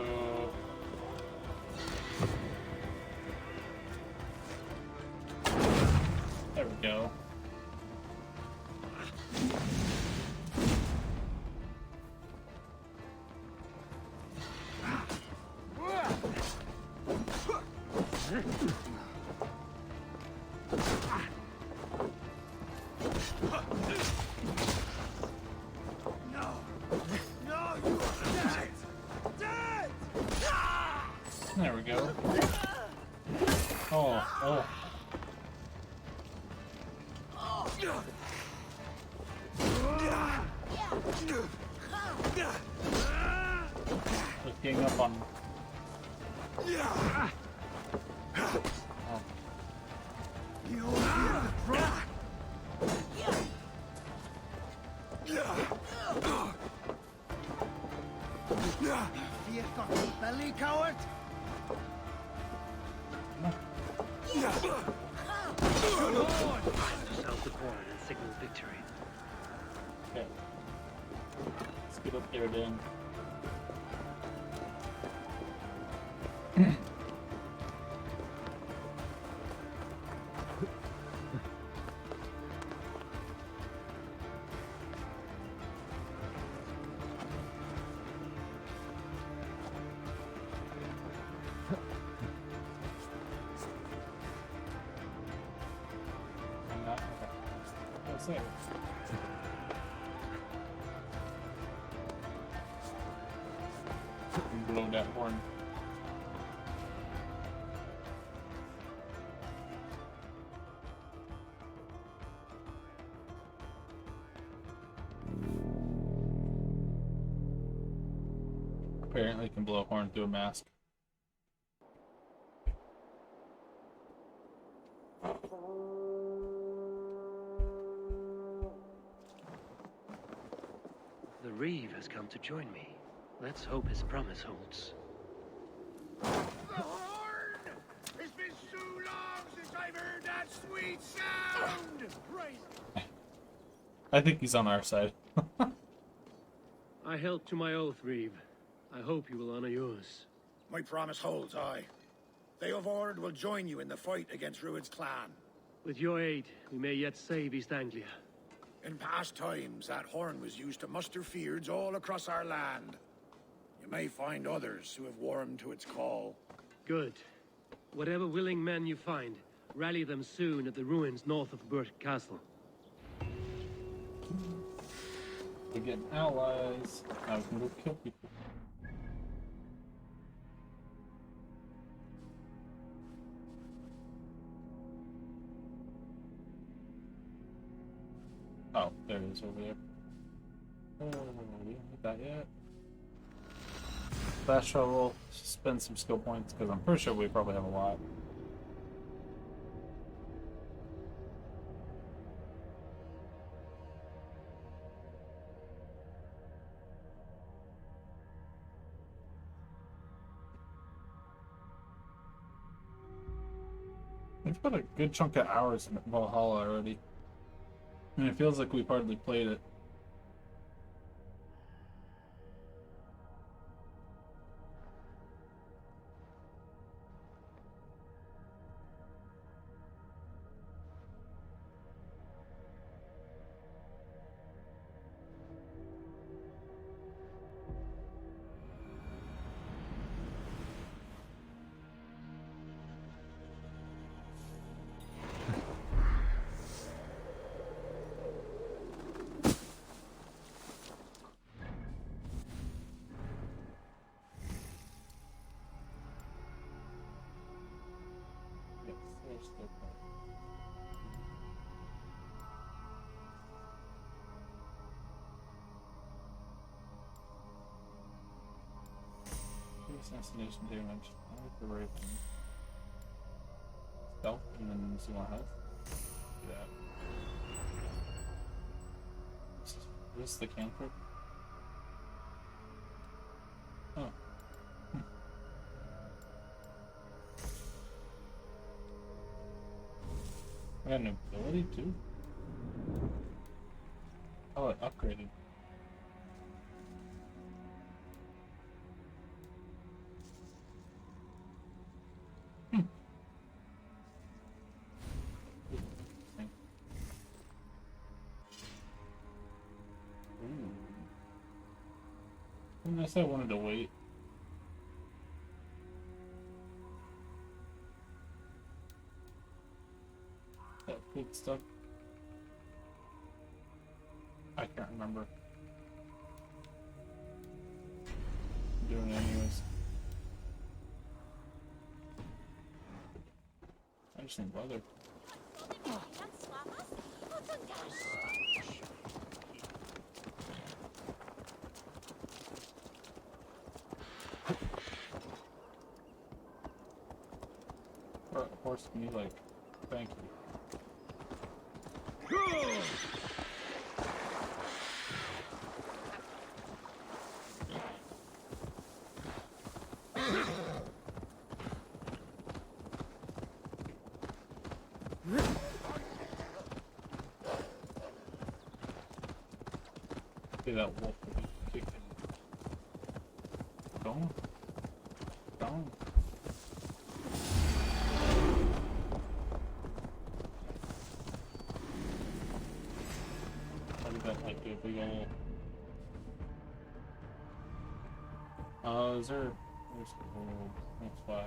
Speaker 1: There we go. There we go. Oh, oh. Looking up on. Oh.
Speaker 14: You got the belly, coward?
Speaker 6: Sound the horn and signal victory.
Speaker 1: Okay. Let's get up there then. Okay. Blow that horn. Apparently, can blow a horn through a mask.
Speaker 6: The Reeve has come to join me. Let's hope his promise holds.
Speaker 8: The horn! It's been so long since I've heard that sweet sound! Praise
Speaker 1: I think he's on our side.
Speaker 6: I held to my oath, Reeve. I hope you will honor yours.
Speaker 8: My promise holds, aye. They of Ord will join you in the fight against Rued's clan.
Speaker 6: With your aid, we may yet save East Anglia.
Speaker 8: In past times, that horn was used to muster fyrds all across our land. You may find others who have warmed to its call.
Speaker 6: Good. Whatever willing men you find, rally them soon at the ruins north of Burt Castle.
Speaker 1: We get allies. Now we can go kill people. Oh, there it is over there. Oh, we don't hit that yet. Fast travel, spend some skill points, because I'm pretty sure we probably have a lot. We've got a good chunk of hours in Valhalla already. And it feels like we've hardly played it. Assassination damage. I like the raven. Stealth and then see more health. Do that. Is this the cantrip? Oh. I got an ability too? Oh, it upgraded. Unless I wanted to wait. That big stuff. I can't remember. I'm doing it anyways. I just need leather. Or horse me like, thank you. See that wolf will be kicking. Don't. Don't. Look at that, like a big old. Is there? There's the gold. That's why.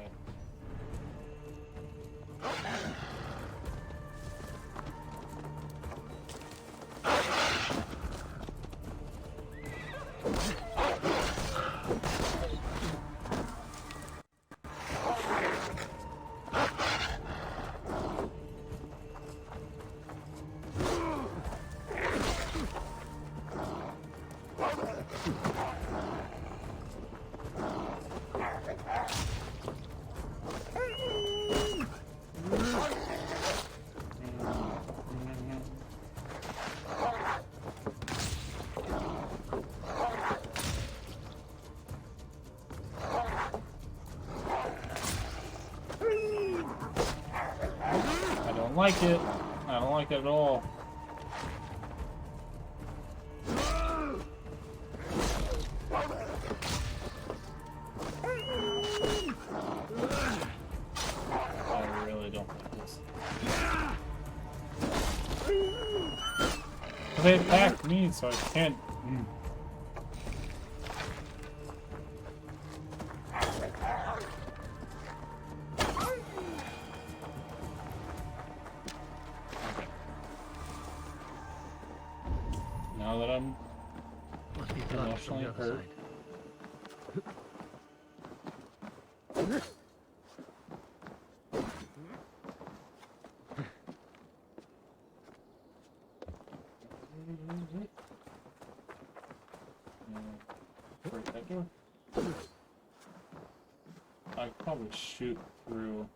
Speaker 1: Like it. I don't like it at all. I really don't like this. They attacked me, so I can't. Now that I'm emotionally hurt. Break that door. I could probably shoot through.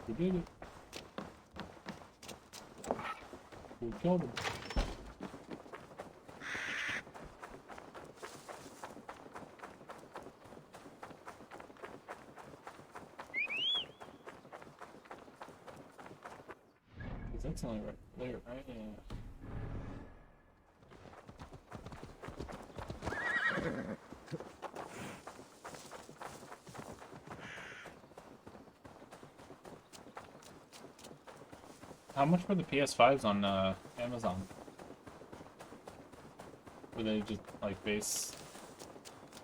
Speaker 1: We did it. We killed him. That's only right there, right? Yeah. How much were the PS5s on Amazon? Were they just like base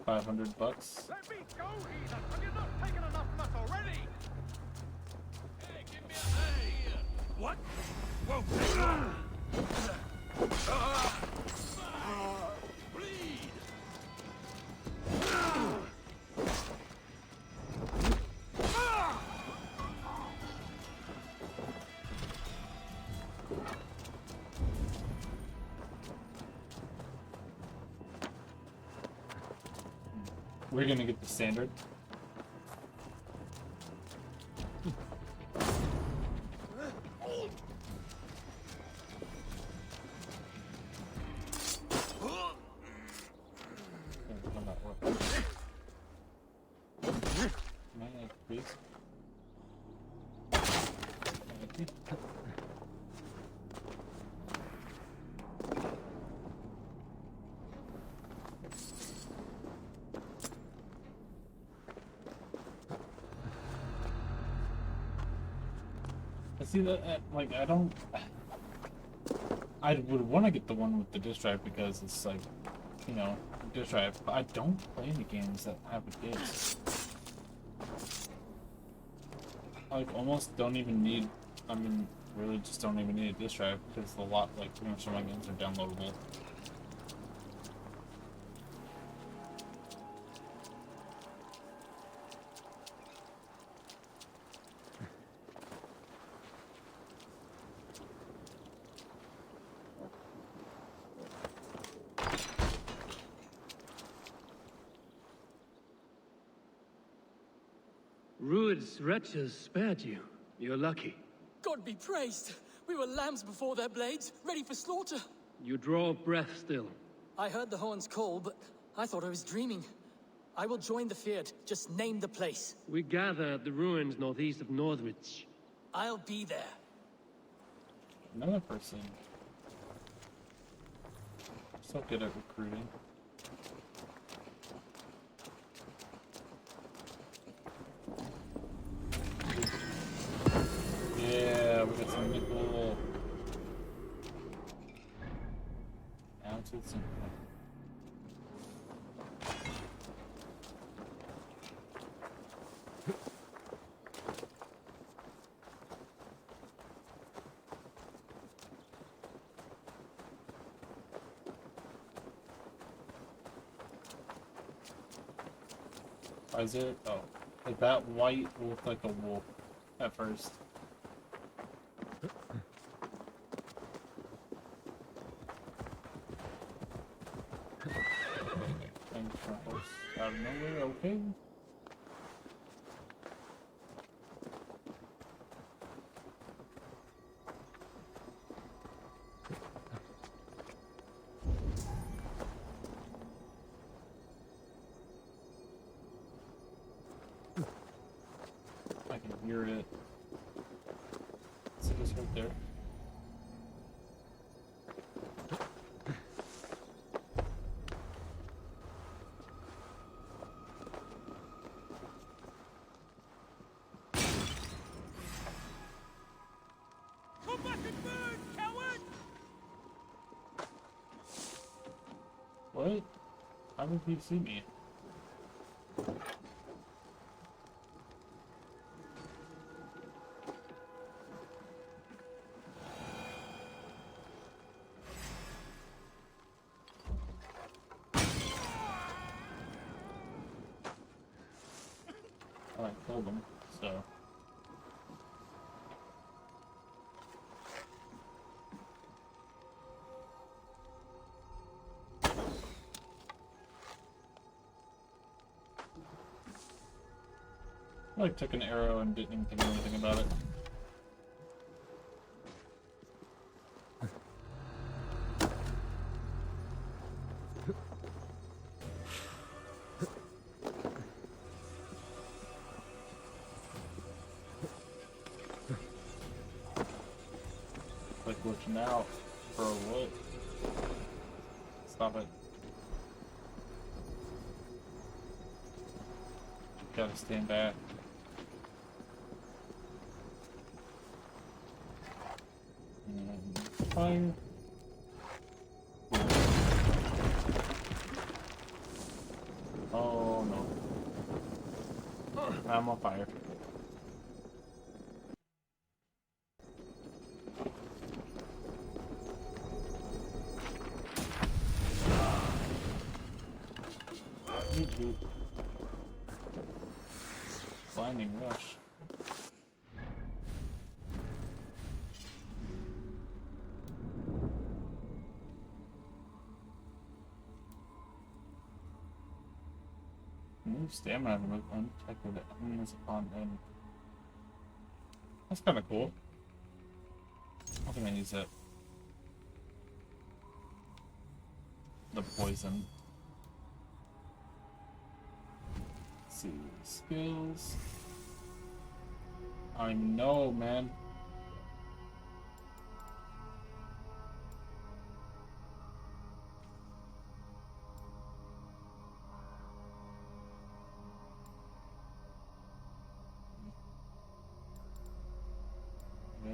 Speaker 1: $500?
Speaker 12: Let me go, heathen! Have you not taken enough nut already? Hey, give me a here. What? Whoa! Bleed!
Speaker 1: We're gonna get the standard. See that? Like, I don't. I would want to get the one with the disc drive because it's like, you know, disc drive. But I don't play any games that have a disc. I like almost don't even need. I mean, really just don't even need a disc drive because a lot, like, pretty much all my games are downloadable.
Speaker 6: Rued's wretches spared you. You're lucky.
Speaker 11: God be praised! We were lambs before their blades, ready for slaughter.
Speaker 6: You draw breath still.
Speaker 11: I heard the horns call, but I thought I was dreaming. I will join the Feared. Just name the place.
Speaker 6: We gather at the ruins northeast of Northridge.
Speaker 11: I'll be there.
Speaker 1: Another person. So good at recruiting. Yeah, we got some nickel. Ounces and why is it? Oh, like that white looked like a wolf at first. And truffles out of nowhere, okay. I can hear it. See this right there?
Speaker 12: Come back and burn, coward!
Speaker 1: What? How did he see me? Oh, I killed him, so. I like took an arrow and didn't even think anything about it. Like glitching out for what? Stop it. Gotta stand back. And fire. Oh no. I'm on fire. Blinding rush. Move stamina to move undetected enemies upon them. That's kind of cool. How can I use that? The poison. Let's see, skills. I know, man.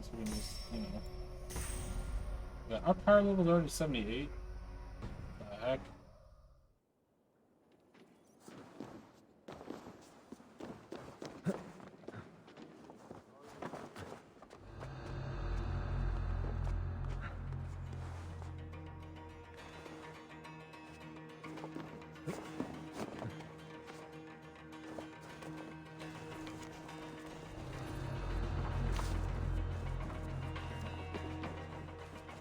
Speaker 1: guess we can just, you know. Yeah, our power level's already 78. The heck?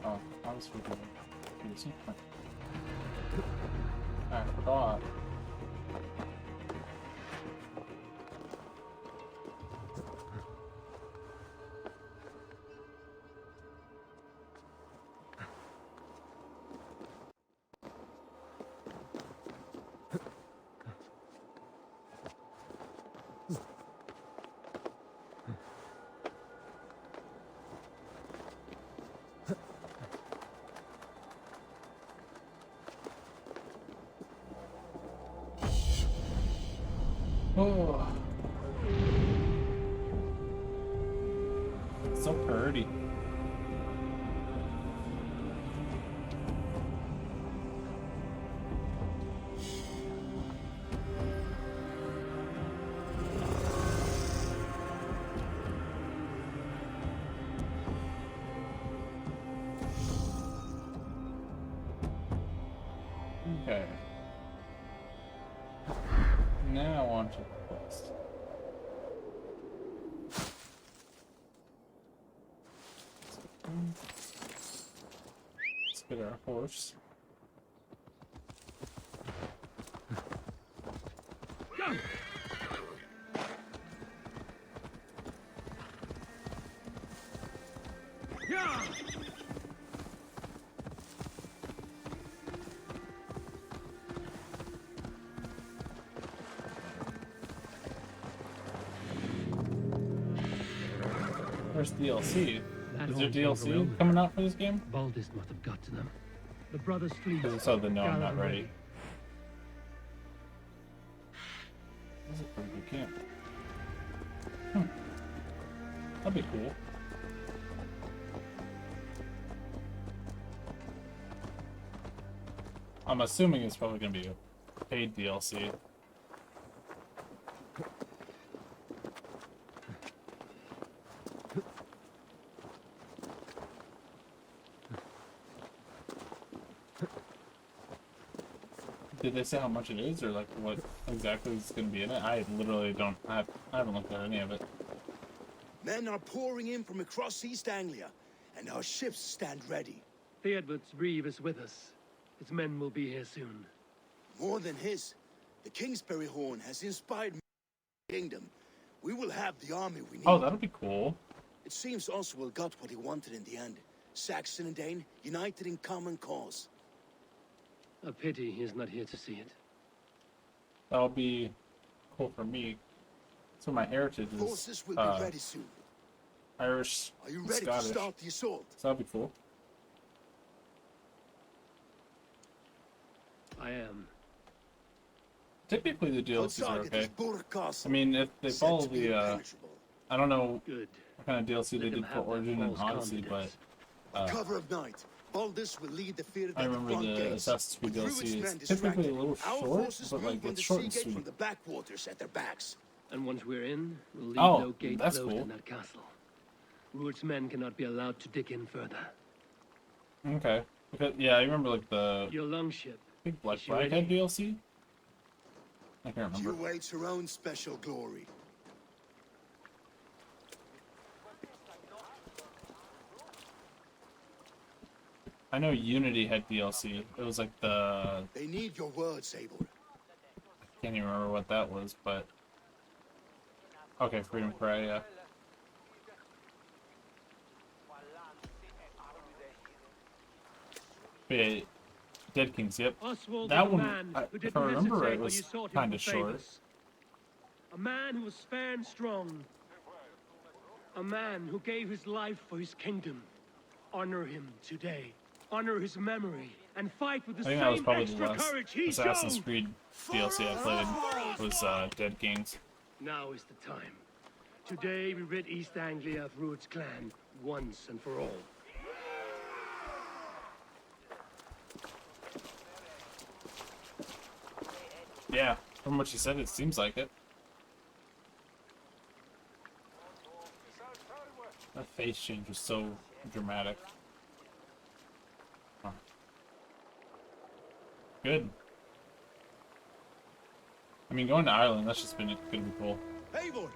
Speaker 1: Oh, I was forgetting. I forgot. Oh, so pretty. Okay. Now on to the quest. Let's get our horse.
Speaker 6: Go! Yeah!
Speaker 1: Where's DLC?
Speaker 6: That
Speaker 1: Is there
Speaker 6: all came from
Speaker 1: DLC
Speaker 6: Elden.
Speaker 1: coming out for this game?
Speaker 6: Baldus must have got to them. The brothers flee.
Speaker 1: So then no, I'm not
Speaker 6: Gathered
Speaker 1: ready. This is a pretty good camp. That'd be cool. I'm assuming it's probably gonna be a paid DLC. Did they say how much it is, or like what exactly is going to be in it? I literally don't. I haven't looked at any of it.
Speaker 7: Men are pouring in from across East Anglia, and our ships stand ready.
Speaker 6: Theodward's reeve is with us. His men will be here soon.
Speaker 7: More than his, the Kingsbury Horn has inspired the kingdom. We will have the army we need.
Speaker 1: Oh, that'll be cool.
Speaker 7: It seems Oswald got what he wanted in the end. Saxon and Dane united in common cause.
Speaker 6: A pity he is not here to see it.
Speaker 1: That'll be cool for me. So my heritage is
Speaker 7: Forces will be ready soon.
Speaker 1: Irish,
Speaker 7: Are you
Speaker 1: and
Speaker 7: ready
Speaker 1: Scottish.
Speaker 7: to start the assault?
Speaker 1: So that'll be cool.
Speaker 6: I am.
Speaker 1: Typically the DLCs are okay.
Speaker 7: I
Speaker 1: mean, if they follow the, I don't know
Speaker 6: Good.
Speaker 1: what kind of DLC they did for Origin and Odyssey, but
Speaker 7: Cover of night. Baldus will lead the field
Speaker 1: I
Speaker 7: at
Speaker 1: remember
Speaker 7: front
Speaker 1: the
Speaker 7: gates.
Speaker 1: Assassin's Creed
Speaker 7: With Druid's
Speaker 1: DLC
Speaker 7: men
Speaker 1: is typically a little
Speaker 7: Our
Speaker 1: short,
Speaker 7: forces
Speaker 1: but like
Speaker 7: move on
Speaker 1: it's
Speaker 7: the
Speaker 1: short
Speaker 7: sea
Speaker 1: and
Speaker 7: gate
Speaker 1: sweet.
Speaker 7: from the backwaters at their backs.
Speaker 6: And once we're in, we'll leave
Speaker 1: Oh,
Speaker 6: no gate
Speaker 1: that's
Speaker 6: closed
Speaker 1: cool.
Speaker 6: in that castle. Ruud's men cannot be allowed to dig in further.
Speaker 1: Okay. Because, yeah, I remember like the
Speaker 6: Your longship.
Speaker 1: big Black
Speaker 6: Is she
Speaker 1: Flag
Speaker 6: ready?
Speaker 1: had DLC. I can't
Speaker 7: She
Speaker 1: remember.
Speaker 7: awaits her own special glory.
Speaker 1: I know Unity had DLC. It was like the
Speaker 7: They need your words, Abel.
Speaker 1: I can't even remember what that was, but okay, Freedom Cry, yeah. But yeah, Dead Kings, yep.
Speaker 6: Oswald
Speaker 1: That
Speaker 6: was a
Speaker 1: one,
Speaker 6: man who
Speaker 1: if
Speaker 6: didn't
Speaker 1: I remember
Speaker 6: hesitate
Speaker 1: right,
Speaker 6: when
Speaker 1: was
Speaker 6: you sought him
Speaker 1: kind of
Speaker 6: for
Speaker 1: short.
Speaker 6: favors. A man who was fair and strong. A man who gave his life for his kingdom. Honor him today. Honor his memory. And fight with the
Speaker 1: I think that was
Speaker 6: same
Speaker 1: probably the
Speaker 6: extra
Speaker 1: last
Speaker 6: courage he
Speaker 1: Assassin's
Speaker 6: showed.
Speaker 1: Creed DLC I played was Dead Kings.
Speaker 6: Now is the time. Today we rid East Anglia of Rued's clan once and for all.
Speaker 1: Yeah, from what she said, it seems like it. That face change was so dramatic. Huh. Good. I mean, going to Ireland, that's just gonna be cool.
Speaker 7: Eivor,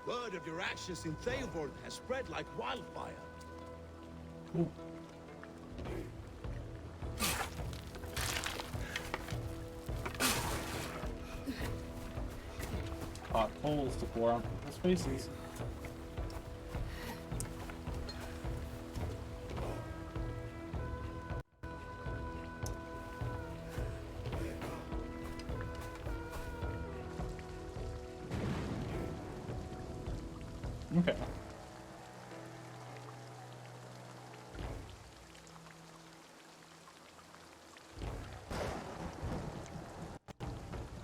Speaker 7: word of your actions in Theoborn has spread like wildfire.
Speaker 1: Ooh. Hot coals to pour on people's faces. Okay.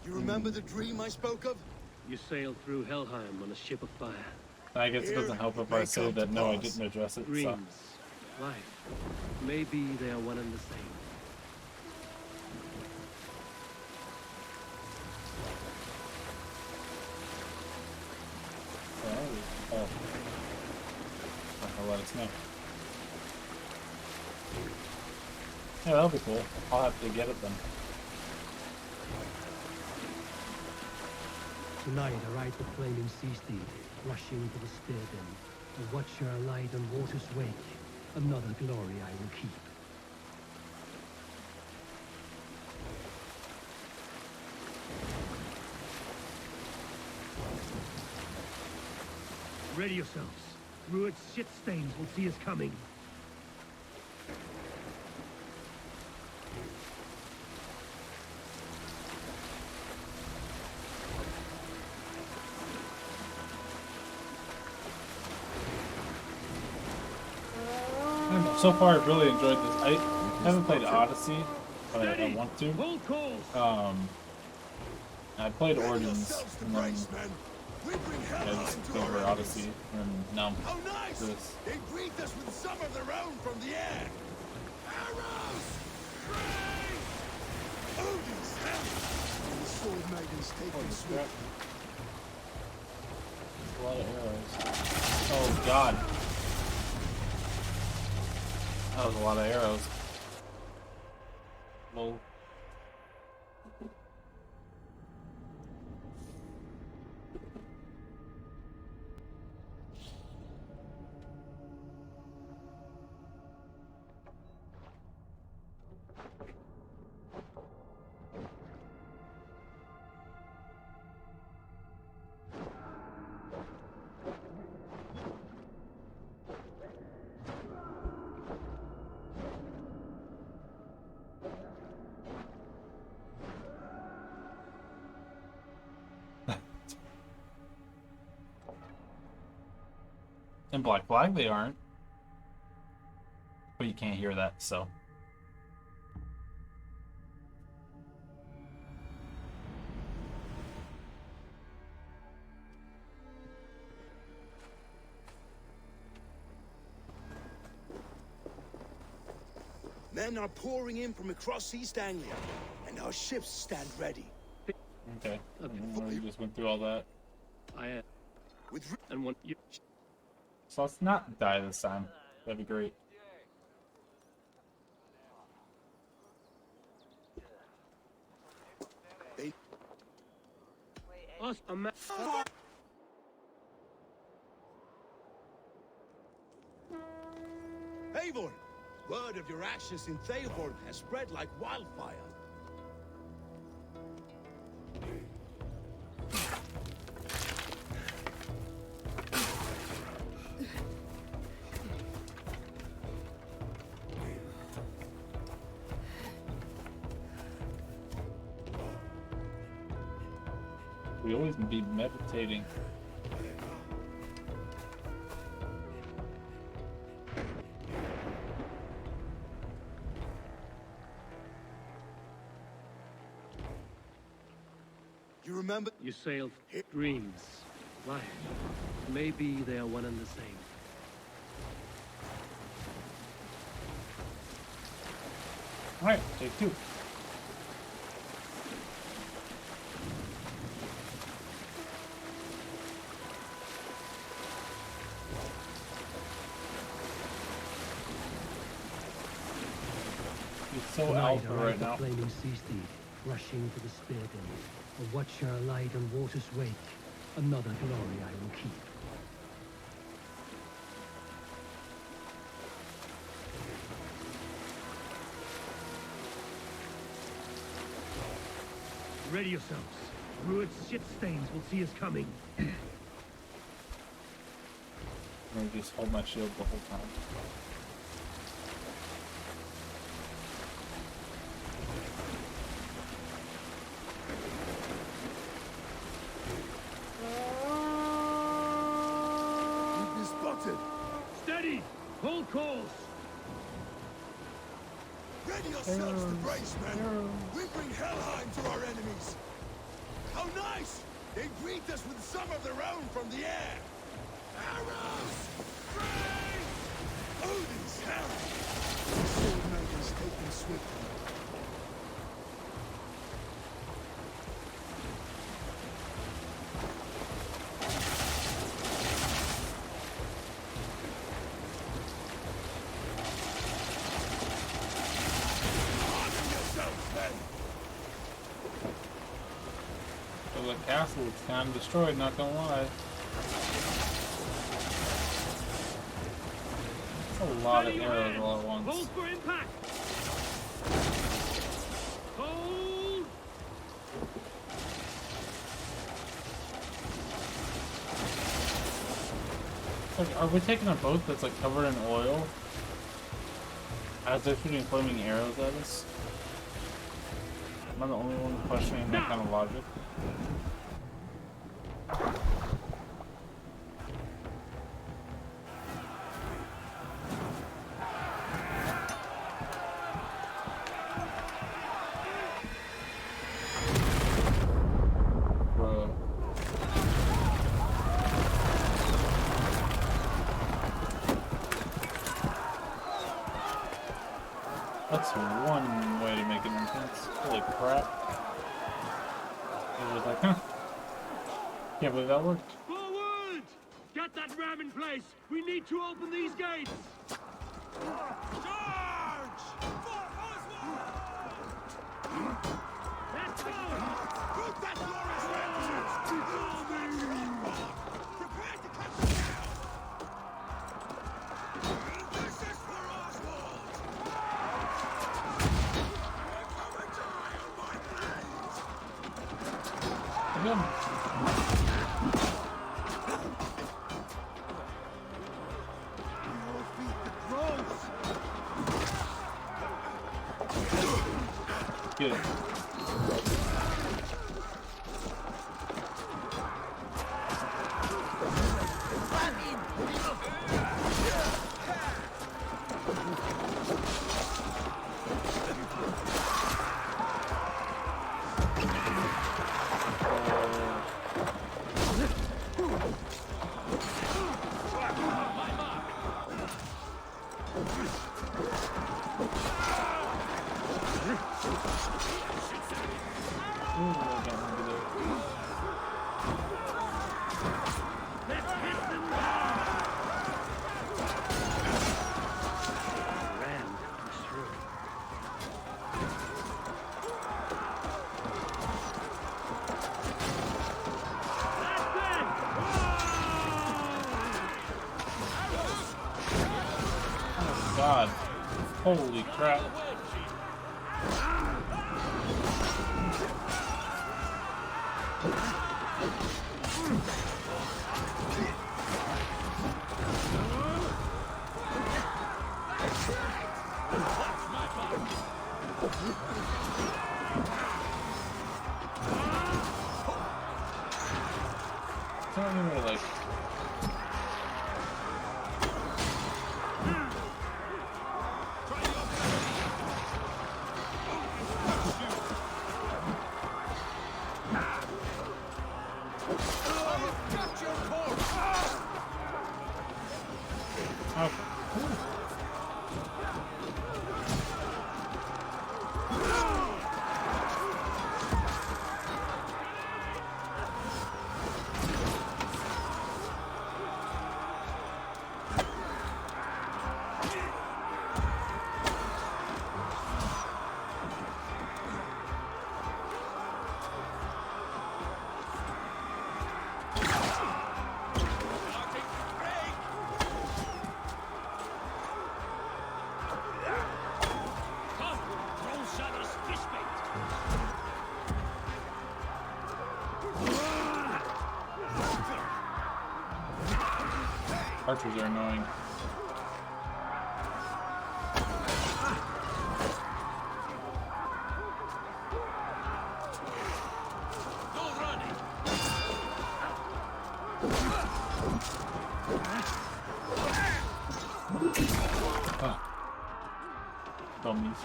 Speaker 7: You remember the dream I spoke of?
Speaker 6: You sailed through Helheim on a ship of fire.
Speaker 1: I guess it doesn't help if I say that no, I didn't address it.
Speaker 6: Dreams,
Speaker 1: So.
Speaker 6: life. Maybe they are one and the same.
Speaker 1: Oh. I'll let us know. Yeah, that'll be cool. I'll have to get it then.
Speaker 6: Tonight I ride the flaming sea steed, rushing to the spear den, and watch her light on water's wake. Another glory I will keep. Ready yourselves. Rued's shit stains will see us coming.
Speaker 1: I don't know. So far, I've really enjoyed this. I haven't played Odyssey, but I want to. I played Origins, and then I just took over Odyssey, and now
Speaker 7: How nice!
Speaker 1: this.
Speaker 7: They greet us with some of their own from the air. Arrows! Odin's help! The sword maidens taking swift.
Speaker 1: A lot of arrows. Oh god. That was a lot of arrows. Lol. In Black Flag, they aren't. But you can't hear that, so.
Speaker 7: Men are pouring in from across East Anglia, and our ships stand ready.
Speaker 1: Okay. We just went through all that.
Speaker 6: And one.
Speaker 1: So let's not die this time. That'd be great.
Speaker 7: Eivor, word of your actions in Theoborn has spread like wildfire.
Speaker 1: We always be meditating.
Speaker 7: You remember?
Speaker 6: You sailed dreams, life. Maybe they are one and the same.
Speaker 1: Alright, take 2. It's so alpha right now.
Speaker 6: Flaming sea steed, rushing to the spear gun. A watcher light on water's wake. Another glory I will keep. Ready yourselves. Rued's shit stains will see us coming.
Speaker 1: I'm gonna just hold my shield the whole time.
Speaker 7: We've been spotted.
Speaker 6: Steady! Hold course!
Speaker 7: Ready yourselves to brace, men. We bring Helheim to our enemies. How nice! They greet us with some of their own from the air. Arrows! Rain! Odin's herald! The sword makers taken swiftly.
Speaker 1: So the castle is kind of destroyed, not gonna lie. That's a lot of arrows all at once.
Speaker 6: Hold for impact! Hold!
Speaker 1: Like, are we taking a boat that's like covered in oil as they're shooting flaming arrows at us? Am I the only one questioning that kind of logic? Bro. That's one way to make it intense. Holy crap. It was like, huh. Can't believe that worked.
Speaker 6: Forward! Get that ram in place! We need to open these gates!
Speaker 12: Charge! For Oswald!
Speaker 6: Let's go!
Speaker 12: Put that glorious ram! Prepare to cut them down! This is for Oswald! You're gonna die on my blade!
Speaker 1: Good. God. Holy crap. Tell me what, like...
Speaker 12: Cut your course!
Speaker 1: archers are annoying. Dummies.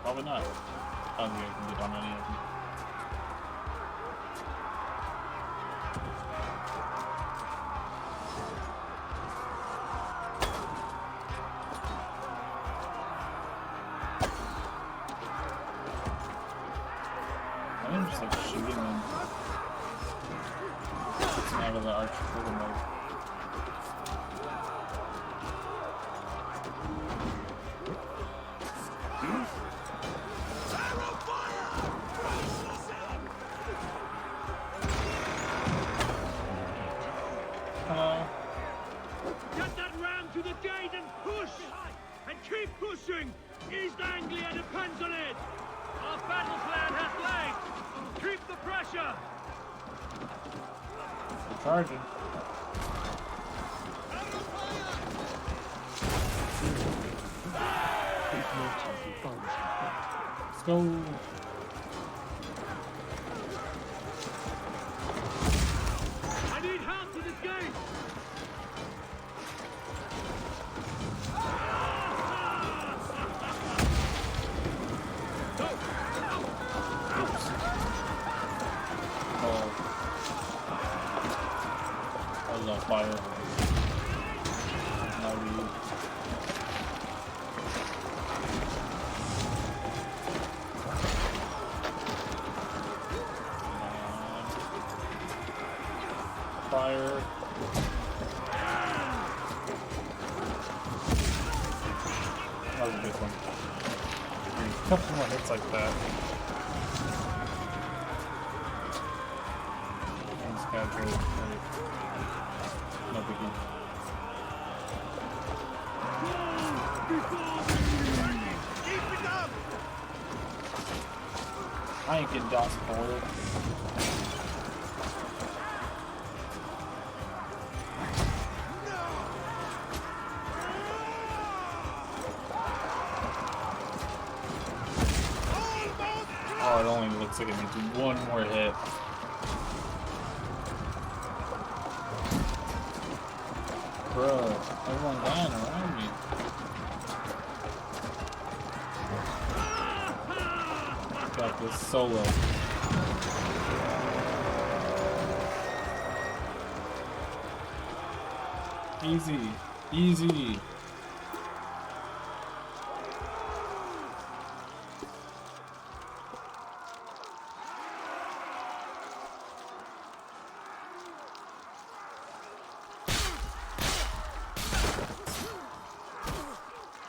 Speaker 1: Probably not. I don't think I can get on any of them. I'm just like shooting them. It's out of the arch trigger mode.
Speaker 6: Get that ram to the gate and push! And keep pushing! East Anglia depends on it! Our battle plan has legs! Keep the pressure!
Speaker 1: They're charging. Let's go.
Speaker 6: I need help to this gate!
Speaker 1: I was on fire. Now we... Fire. That was a good one. A couple more hits like that. On schedule. No biggie. I ain't getting down spoiled. Oh, it only looks like it needs one more hit. Bro, everyone dying around me. Got this solo. Easy, easy.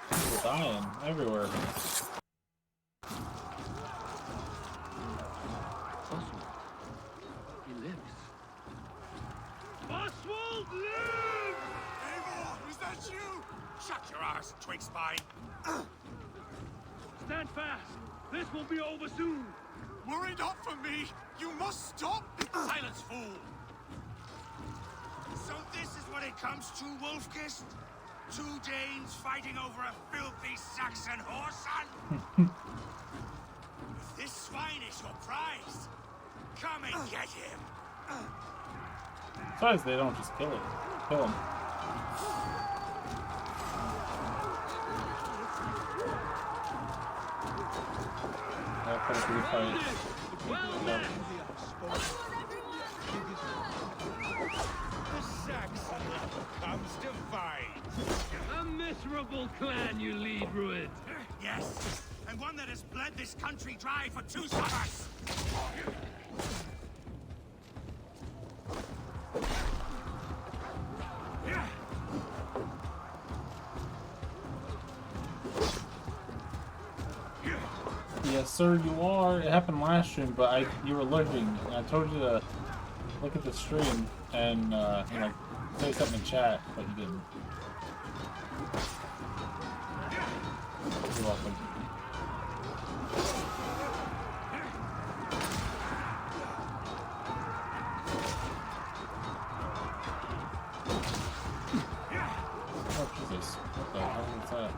Speaker 1: People dying everywhere.
Speaker 6: He lives. Oswald lives!
Speaker 8: Eivor, is that you? Shut your arse, twig spine.
Speaker 6: Stand fast. This will be over soon.
Speaker 8: Worry not for me. You must stop. Silence, fool. So this is what it comes to, Wolfkist? Two Danes fighting over a filthy Saxon whoreson? If this swine is your prize, come and get him.
Speaker 1: Besides, they don't just kill it. Kill him. I'll put a good fight. Yep.
Speaker 8: The Saxon comes to fight.
Speaker 6: A miserable clan you lead, Rued.
Speaker 8: Yes, and one that has bled this country dry for 2 summers.
Speaker 1: Yes, sir, you are. It happened last stream, but you were lurking, and I told you to look at the stream and like say something in chat, but you didn't. You're welcome. this? What the hell is that?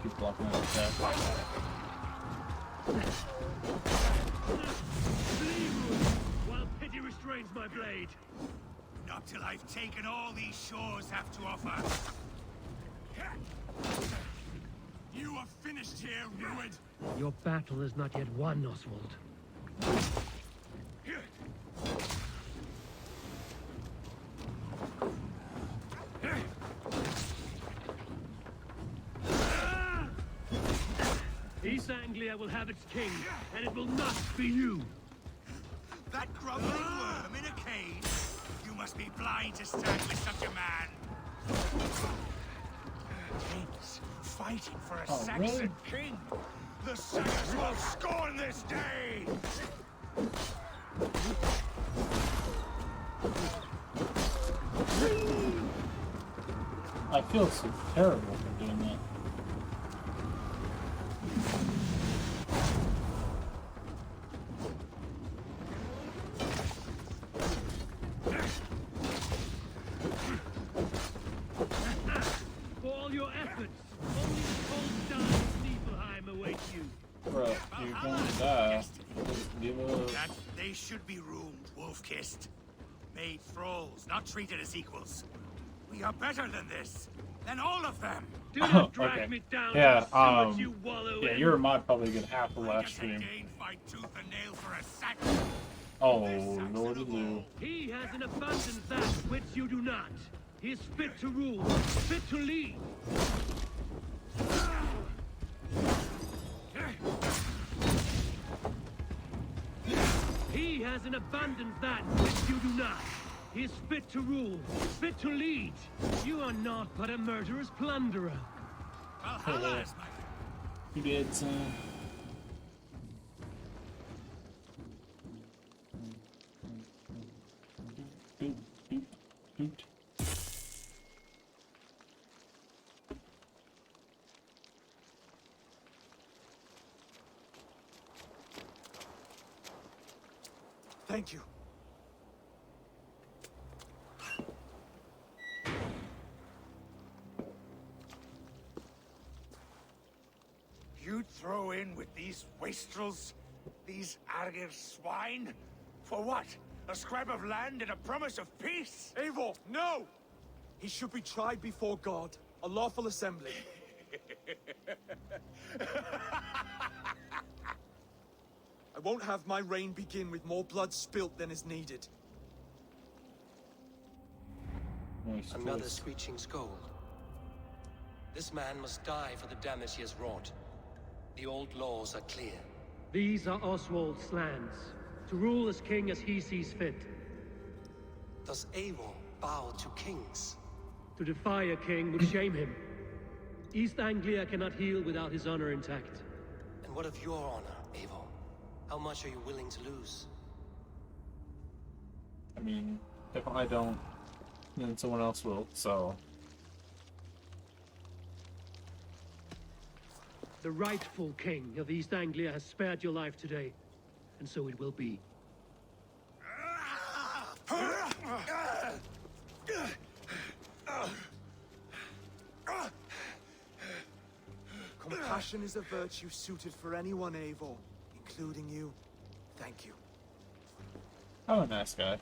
Speaker 1: Keep blocking that attack.
Speaker 6: While pity restrains my blade.
Speaker 8: Not till I've taken all these shores have to offer. You are finished here, Rued.
Speaker 6: Your battle is not yet won, Oswald. East Anglia will have its king, and it will not be you.
Speaker 8: That groveling worm in a cage? You must be blind to stand with such a man. Kings fighting for a Saxon king. The Saxons will scorn this day.
Speaker 1: I feel so terrible for doing that.
Speaker 6: For all your efforts, only the cold stars of Niflheim await you.
Speaker 1: Bro, you're going to die. Give up.
Speaker 8: That they should be roomed, wolf-kissed. Made thralls, not treated as equals. We are better than this. Than all of them.
Speaker 6: Do not drag me down
Speaker 1: Yeah,
Speaker 6: to the sewers you wallow
Speaker 1: yeah,
Speaker 6: in.
Speaker 1: your mod probably get half the last stream.
Speaker 8: Fight tooth and nail for a Saxon.
Speaker 1: Oh, Lordy Lou.
Speaker 6: He has in abundance that which you do not. He is fit to rule, fit to lead. He has in abundance that which you do not. He is fit to rule, fit to lead. You are not but a murderous plunderer.
Speaker 8: Valhalla is my...
Speaker 1: You did, son.
Speaker 9: Thank you.
Speaker 8: You'd throw in with these wastrels? These Argir swine? For what? A scrap of land and a promise of peace?
Speaker 9: Eivor, no! He should be tried before God, a lawful assembly. I won't have my reign begin with more blood spilt than is needed.
Speaker 15: Another screeching scold. This man must die for the damage he has wrought. The old laws are clear.
Speaker 6: These are Oswald's lands, to rule as king as he sees fit.
Speaker 15: Does Eivor bow to kings?
Speaker 6: To defy a king would shame him. East Anglia cannot heal without his honor intact.
Speaker 15: And what of your honor, Eivor? How much are you willing to lose?
Speaker 1: I mean, if I don't, then someone else will, so...
Speaker 6: The rightful king of East Anglia has spared your life today, and so it will be.
Speaker 9: Compassion is a virtue suited for anyone, Eivor, including you. Thank you.
Speaker 1: I'm a nice guy.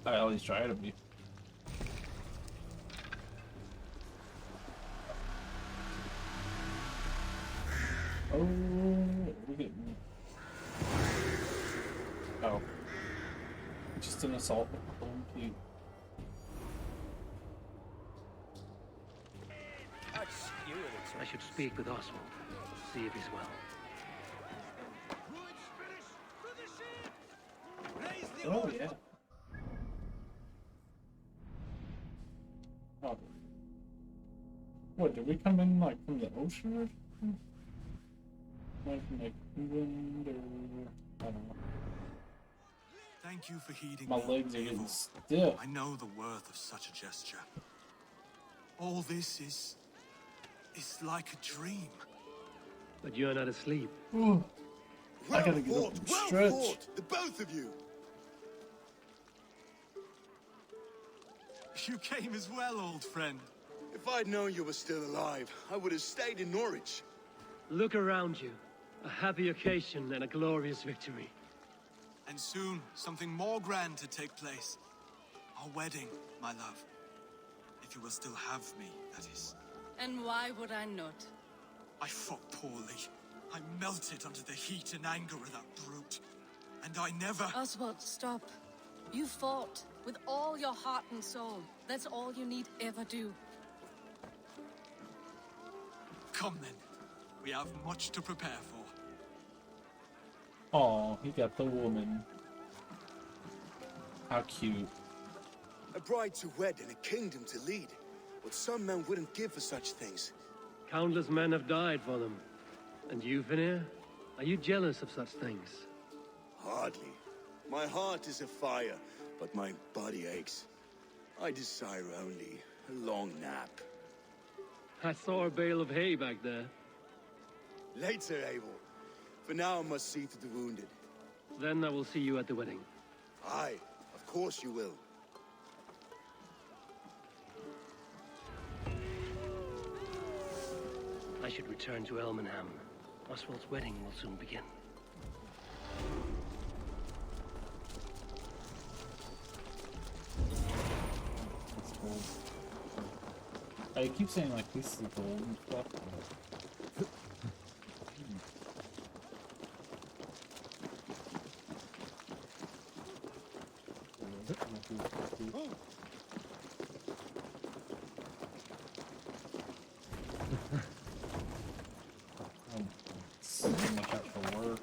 Speaker 1: I at least try to be. Oh, look at me. Oh. Just an assault complete.
Speaker 6: I should speak with Oswald, see if he's well.
Speaker 1: Oh, yeah. Oh. What, did we come in, like, from the ocean or something? Like, from, like, England or... I don't know.
Speaker 9: Thank you for heeding
Speaker 1: My
Speaker 9: me,
Speaker 1: legs are getting
Speaker 9: Eivor.
Speaker 1: stiff.
Speaker 9: I know the worth of such a gesture. All this is like a dream.
Speaker 6: But you're not asleep.
Speaker 1: Ooh. I gotta get up and stretch.
Speaker 7: Well fought, the both of you.
Speaker 9: You came as well, old friend.
Speaker 7: If I'd known you were still alive, I would have stayed in Norwich.
Speaker 6: Look around you. A happy occasion and a glorious victory.
Speaker 9: And soon, something more grand to take place. Our wedding, my love. If you will still have me, that is.
Speaker 5: And why would I not?
Speaker 9: I fought poorly. I melted under the heat and anger of that brute. And I never...
Speaker 5: Oswald, stop. You fought with all your heart and soul. That's all you need ever do.
Speaker 9: Come then. We have much to prepare for.
Speaker 1: Oh, he got the woman. How cute.
Speaker 7: A bride to wed and a kingdom to lead. What some men wouldn't give for such things.
Speaker 6: Countless men have died for them. And you, Veneer? Are you jealous of such things?
Speaker 7: Hardly. My heart is afire, but my body aches. I desire only a long nap.
Speaker 6: I saw a bale of hay back there.
Speaker 7: Later, Abel. For now, I must see to the wounded.
Speaker 6: Then I will see you at the wedding.
Speaker 7: Aye, of course you will.
Speaker 6: I should return to Elmenham. Oswald's wedding will soon begin.
Speaker 1: That's cool. I keep saying like this is gold and stuff. So much extra work.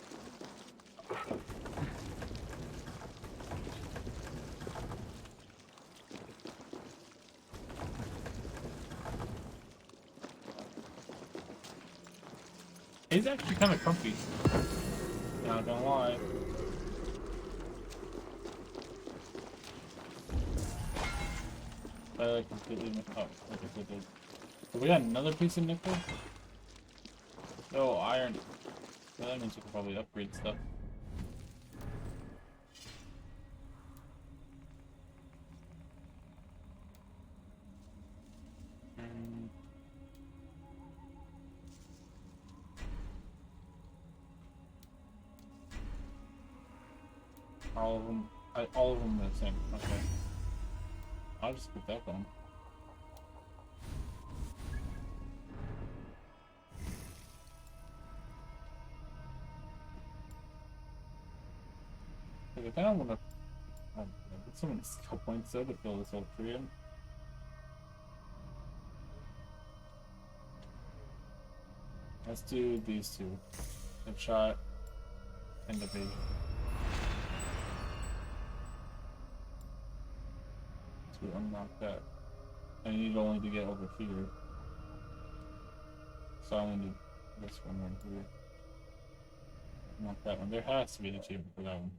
Speaker 1: It's actually kind of comfy. Not gonna lie. I like completely. Oh, okay, so we got another piece of nickel. Oh, iron. Well, that means we can probably upgrade stuff. All of them. All of them are the same. Okay. I'll just put that on. I kind of want to get so many skill points though to fill this whole tree in. Let's do these two. Headshot and evasion. To unlock that. I need only to get over here. So I only need this one right here. Unlock that one. There has to be an achievement for that one.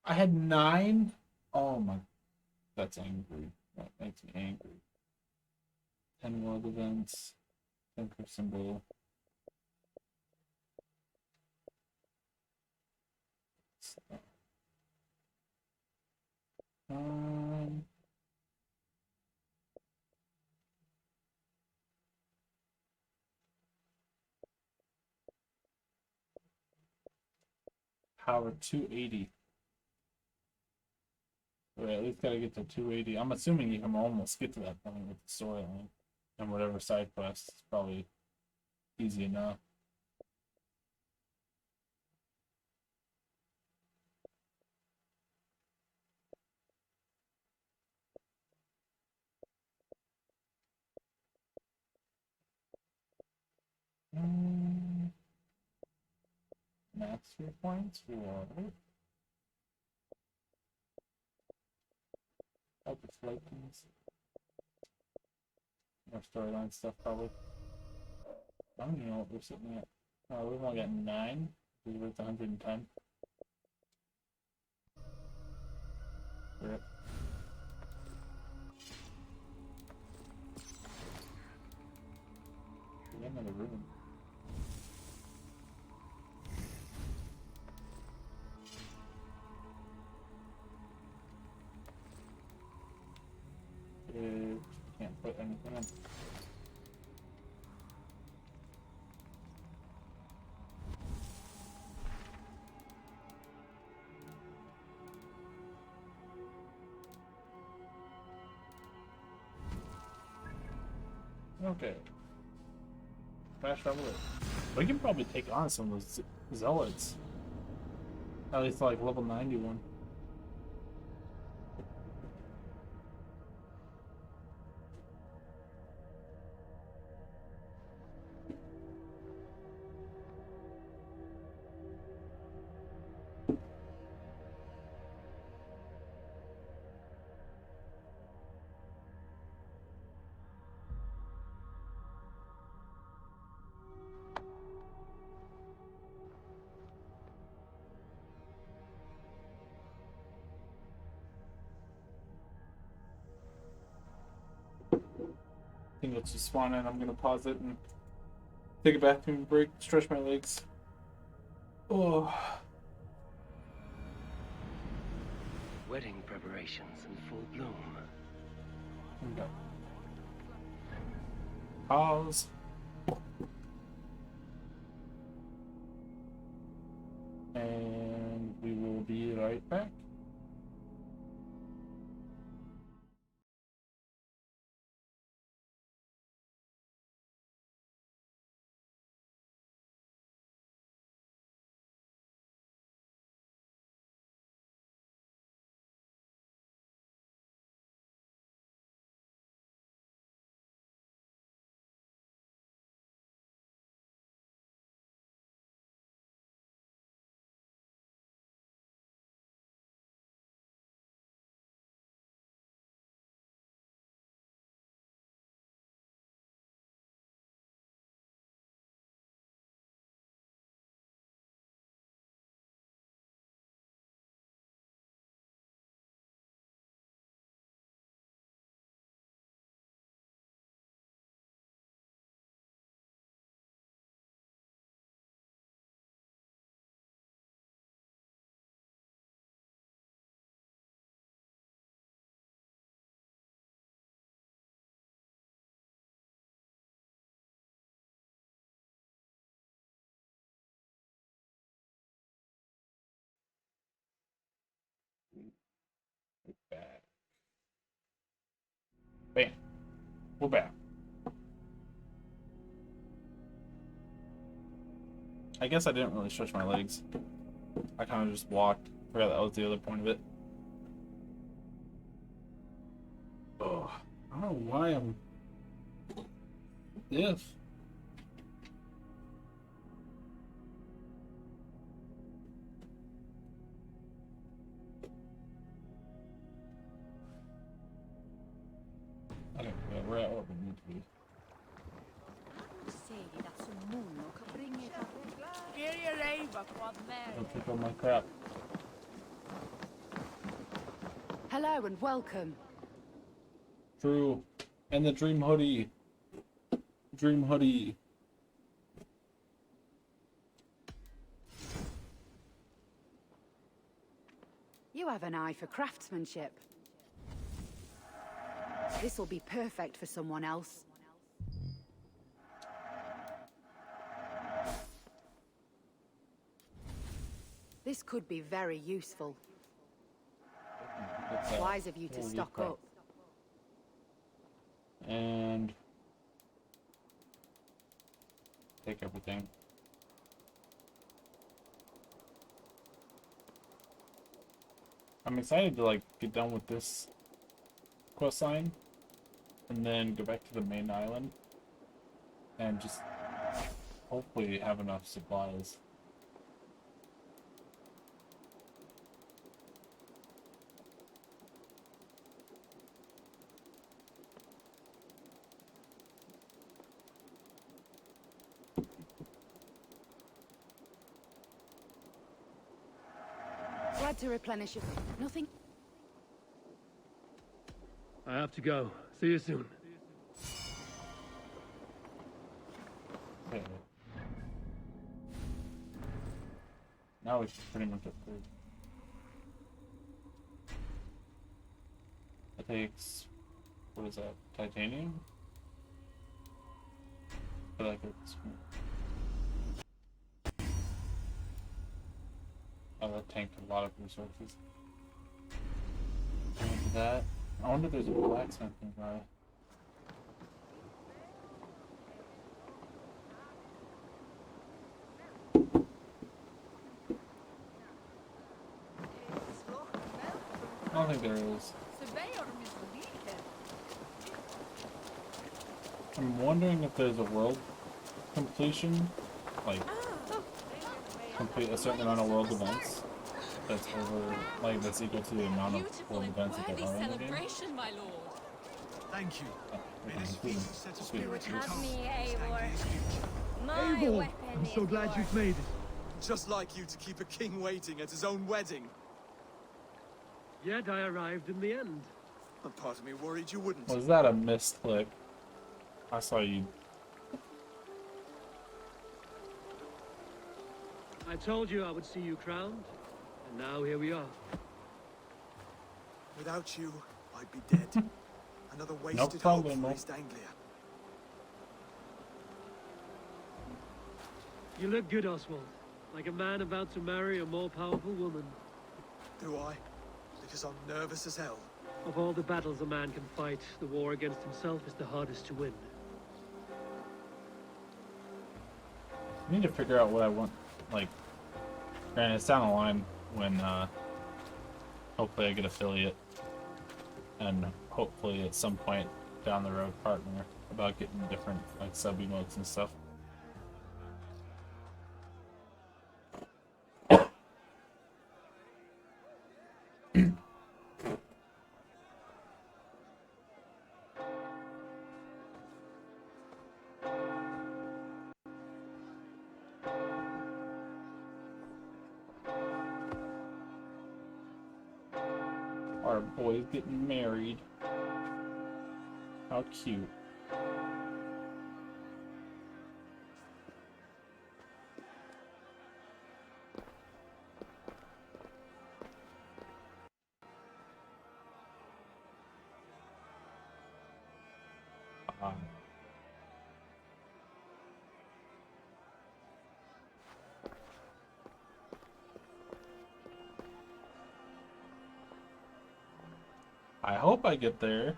Speaker 1: I had 9? Oh my, that's angry. That makes me angry. 10 world events. 10 symbol. Power 280. We at least gotta get to 280. I'm assuming you can almost get to that point with the storyline and whatever side quests. It's probably easy enough. Master points for help with Vikings. More storyline stuff probably. I don't even know what we're sitting at. Oh, we've only got 9. We're at 110. Rip. We got another room. Okay. Fast travel it. We can probably take on some of those zealots. At least like level 91. I think let's just spawn in. I'm gonna pause it and take a bathroom break, stretch my legs. Oh.
Speaker 15: Wedding preparations in full bloom.
Speaker 1: Okay. Pause. And we will be right back. Back. Bam. We're back. I guess I didn't really stretch my legs. I kind of just walked. Forgot that was the other point of it. Oh, I don't know why I'm this. Okay, yeah, we're at what we need to be. I'll take all my crap.
Speaker 5: Hello and welcome.
Speaker 1: True. And the dream hoodie. Dream hoodie.
Speaker 5: You have an eye for craftsmanship. This'll be perfect for someone else. This could be very useful. Wise of you to stock up.
Speaker 1: And take everything. I'm excited to like get done with this quest line and then go back to the main island and just hopefully have enough supplies.
Speaker 5: Glad to replenish it. Nothing.
Speaker 6: I have to go. See you soon.
Speaker 1: Okay. Now we should pretty much upgrade. That takes, what is that, titanium? I feel like it's... Oh, that tanked a lot of resources. And that. I wonder if there's a blacksmithing guy. don't think there is. I'm wondering if there's a world completion, like complete a certain amount of world events that's over, like that's equal to the amount of world events that there are in the game.
Speaker 11: My lord.
Speaker 13: Thank you. May this
Speaker 1: Including
Speaker 13: feast set a spirit in
Speaker 10: Have
Speaker 13: us.
Speaker 10: me, Eivor. My
Speaker 6: Eivor,
Speaker 10: weapon
Speaker 6: I'm so
Speaker 10: is
Speaker 6: glad
Speaker 10: yours.
Speaker 6: you've made it.
Speaker 9: Just like you to keep a king waiting at his own wedding.
Speaker 6: Yet I arrived in the end.
Speaker 9: A part of me worried you wouldn't.
Speaker 1: Was that a misclick? I saw you.
Speaker 6: I told you I would see you crowned, and now here we are.
Speaker 9: Without you, I'd be dead. Another wasted hope for East Anglia.
Speaker 6: You look good, Oswald. Like a man about to marry a more powerful woman.
Speaker 9: Do I? Because I'm nervous as hell.
Speaker 6: Of all the battles a man can fight, the war against himself is the hardest to win.
Speaker 1: I need to figure out what I want. Like, granted, it's down the line when hopefully I get affiliate, and hopefully at some point down the road partner about getting different like sub emotes and stuff. Our boy's getting married. How cute. I hope I get there.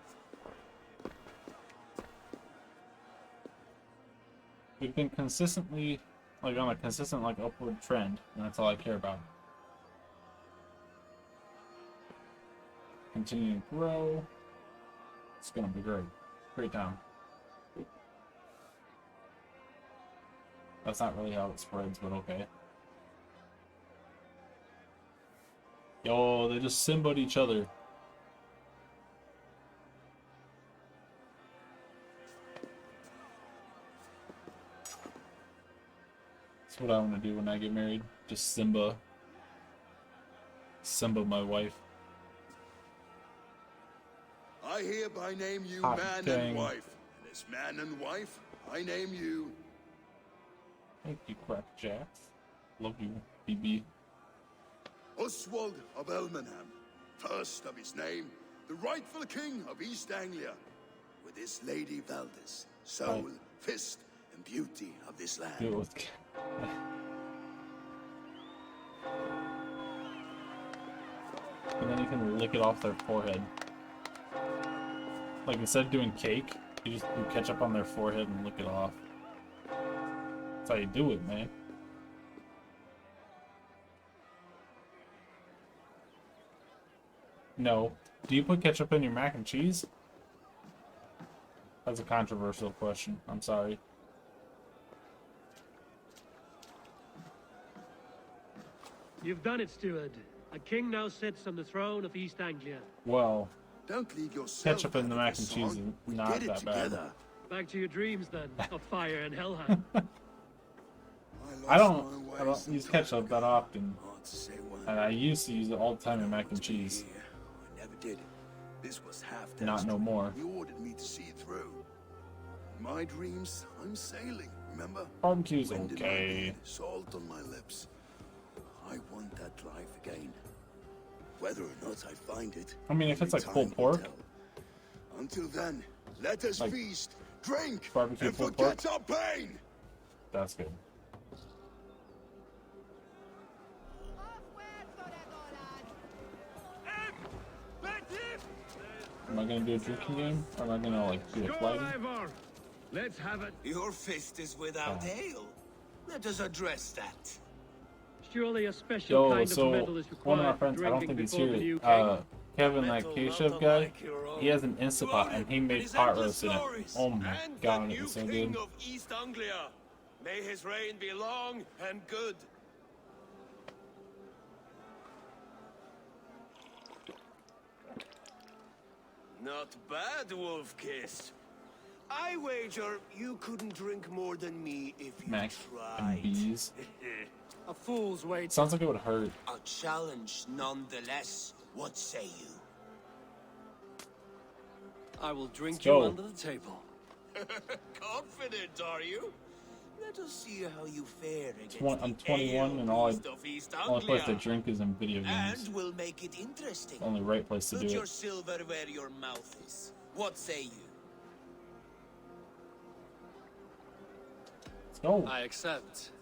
Speaker 1: We've been consistently, like on a consistent, like upward trend, and that's all I care about. Continue to grow. It's gonna be great. Great time. That's not really how it spreads, but okay. Yo, they just Simba'd each other. That's what I want to do when I get married. Just Simba my wife.
Speaker 7: I hereby name you
Speaker 1: Hot
Speaker 7: man
Speaker 1: dang.
Speaker 7: and wife. And as man and wife, I name you
Speaker 1: Thank you, Crackjacks. Love you, BB.
Speaker 7: Oswald of Elmenham, first of his name, the rightful king of East Anglia, with his lady Valdis, soul, fist, and beauty of this land.
Speaker 1: Do it with... And then you can lick it off their forehead. Like instead of doing cake, you just do ketchup on their forehead and lick it off. That's how you do it, man. No. Do you put ketchup in your mac and cheese? That's a controversial question. I'm sorry.
Speaker 6: You've done it, steward. A king now sits on the throne of East Anglia.
Speaker 1: Well,
Speaker 7: don't leave yourself
Speaker 1: ketchup in the mac and cheese is not that bad.
Speaker 6: Back to your dreams, then, of fire and Helheim.
Speaker 1: I don't use ketchup that often. And I used to use it all the time in mac and cheese.
Speaker 7: I never did. This was half
Speaker 1: Not no more.
Speaker 7: He ordered me to see it through. In my dreams, I'm sailing, remember?
Speaker 1: Barbecue's
Speaker 7: Wind in my
Speaker 1: okay.
Speaker 7: head, salt on my lips. I want that life again. Whether or not I find it.
Speaker 1: I mean, if it's like
Speaker 7: time
Speaker 1: pulled
Speaker 7: will
Speaker 1: pork.
Speaker 7: tell. Until then, let us
Speaker 1: Like
Speaker 7: feast, drink,
Speaker 1: barbecue
Speaker 7: and
Speaker 1: pulled
Speaker 7: forget
Speaker 1: pork?
Speaker 7: our pain.
Speaker 1: That's good. Am I gonna do a drinking game? Or am I gonna like do a flighting?
Speaker 6: Ivor! Let's have it.
Speaker 8: Your fist is without ale. Let us address that.
Speaker 6: Surely a special
Speaker 1: Yo,
Speaker 6: kind
Speaker 1: so
Speaker 6: of metal is
Speaker 1: one of
Speaker 6: required
Speaker 1: my
Speaker 6: for
Speaker 1: friends, I don't
Speaker 6: drinking
Speaker 1: think he's
Speaker 6: before
Speaker 1: here.
Speaker 6: the new king.
Speaker 1: Kevin, that K-Chef guy, he has an Instant Pot, and he made pot roast in it. Oh my god, it was so good.
Speaker 4: Of East Anglia. May his reign be long and good. Not bad, Wolf-Kissed. I wager you couldn't drink more than me if you
Speaker 1: Mac
Speaker 4: tried.
Speaker 1: and bees.
Speaker 6: A fool's way.
Speaker 1: Sounds like it would hurt.
Speaker 4: A challenge nonetheless. What say you?
Speaker 6: I will drink
Speaker 1: Go.
Speaker 6: you under the table.
Speaker 4: Confident, are you? Let us see how you fare against
Speaker 1: I'm
Speaker 4: the
Speaker 1: 21
Speaker 4: ale
Speaker 1: and all
Speaker 4: beast of East
Speaker 1: only place to
Speaker 4: Anglia.
Speaker 1: drink is in video games.
Speaker 4: And we'll make it interesting.
Speaker 1: Only right place to
Speaker 4: Put
Speaker 1: do
Speaker 4: your
Speaker 1: it.
Speaker 4: silver where your mouth is. What say you?
Speaker 1: Let's go.
Speaker 6: I accept.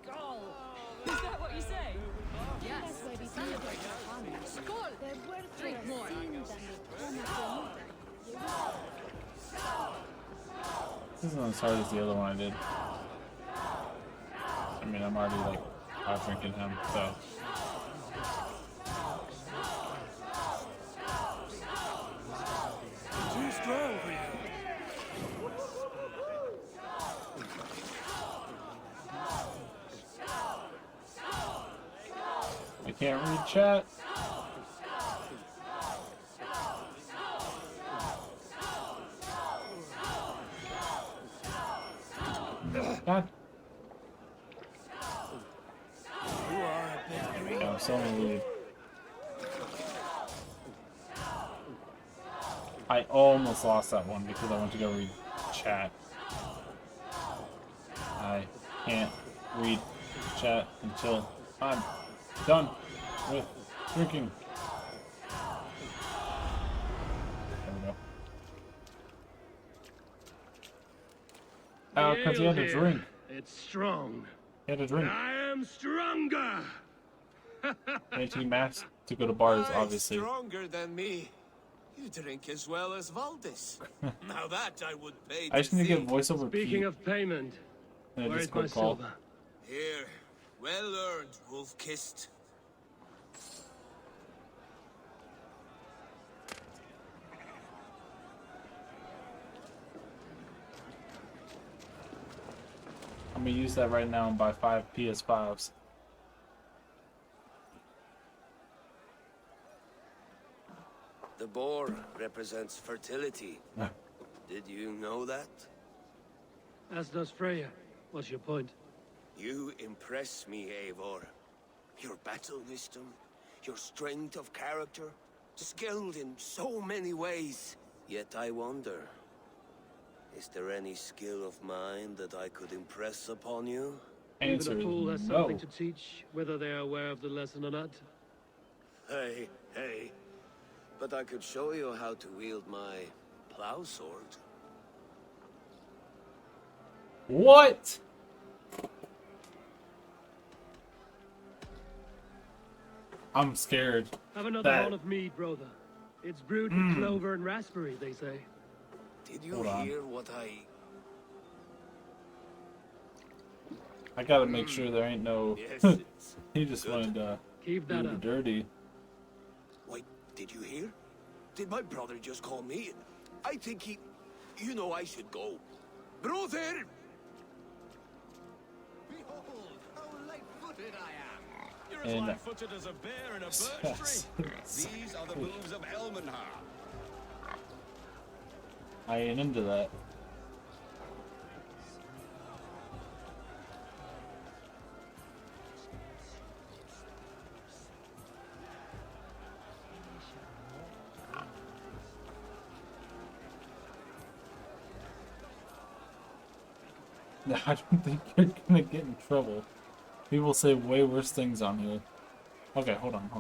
Speaker 5: Skull! Is that what you say? Yes. Celebrate our honor. Skull! Drink more.
Speaker 1: This isn't as hard as the other one I did. I mean, I'm already like out drinking him, so.
Speaker 6: Too strong for you.
Speaker 1: I can't read chat. God. Yeah, I'm still in the lead. I almost lost that one because I went to go read chat. I can't read chat until I'm done with drinking. There we go. Oh, because he had to drink.
Speaker 6: It's strong.
Speaker 1: He had to drink.
Speaker 6: I am stronger.
Speaker 1: Anti-mask to go to bars,
Speaker 4: Aye,
Speaker 1: obviously.
Speaker 4: Stronger than me. You drink as well as Valdis. Now that I would pay.
Speaker 1: I just need to get voiceover
Speaker 6: Speaking
Speaker 1: Pete
Speaker 6: of payment,
Speaker 1: in a
Speaker 6: where is my
Speaker 1: Discord call.
Speaker 6: silver?
Speaker 4: Here, well earned, Wolf-Kissed.
Speaker 1: I'm gonna use that right now and buy 5 PS5s.
Speaker 4: The boar represents fertility. Did you know that?
Speaker 6: As does Freya. What's your point?
Speaker 4: You impress me, Eivor. Your battle wisdom, your strength of character, skilled in so many ways. Yet I wonder, is there any skill of mine that I could impress upon you?
Speaker 1: Answer
Speaker 6: Even a fool has
Speaker 1: is no.
Speaker 6: something to teach, whether they are aware of the lesson or not.
Speaker 4: Hey, hey. But I could show you how to wield my plow sword.
Speaker 1: What? I'm scared.
Speaker 6: Have another
Speaker 1: that...
Speaker 6: horn of mead, brother. It's brewed with clover and raspberry, they say.
Speaker 4: Did you hear what
Speaker 1: I gotta make sure there ain't no...
Speaker 4: Yes,
Speaker 1: he just wanted to
Speaker 6: keep that
Speaker 1: do
Speaker 6: up.
Speaker 1: dirty.
Speaker 4: Wait, did you hear? Did my brother just call me? I think he... You know I should go. Brother!
Speaker 12: Behold, how light-footed I am. You're
Speaker 1: And-
Speaker 12: as light-footed as a bear in a birch tree. These are the moves of Elmenhar.
Speaker 1: I ain't into that. I don't think you're gonna get in trouble. People say way worse things on here. Okay, hold on.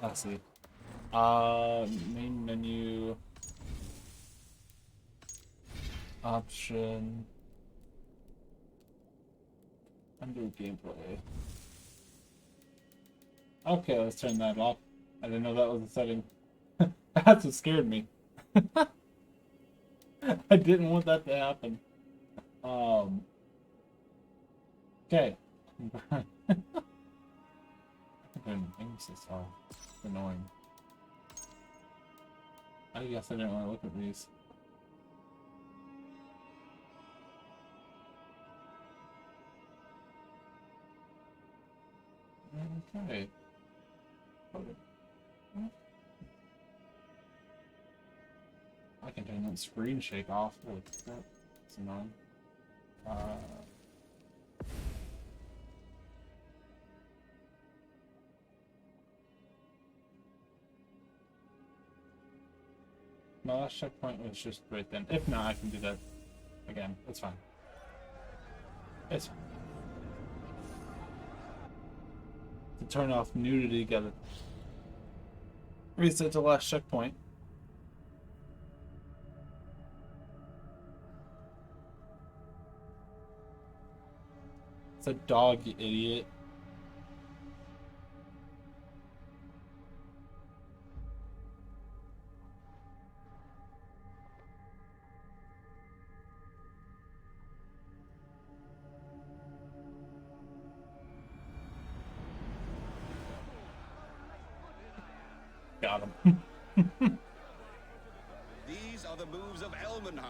Speaker 1: I see. Main menu. Option. Under gameplay. Okay, let's turn that off. I didn't know that was a setting. That's what scared me. I didn't want that to happen. Okay. And things is all annoying. I guess I didn't want to look at these. Okay. I can turn that screen shake off. Holy crap. It's annoying. My last checkpoint was just right then. If not, I can do that again. It's fine. It's fine. To turn off nudity, gotta reset the last checkpoint. It's a dog, you idiot. Got him.
Speaker 16: These are the moves of Elmenhar.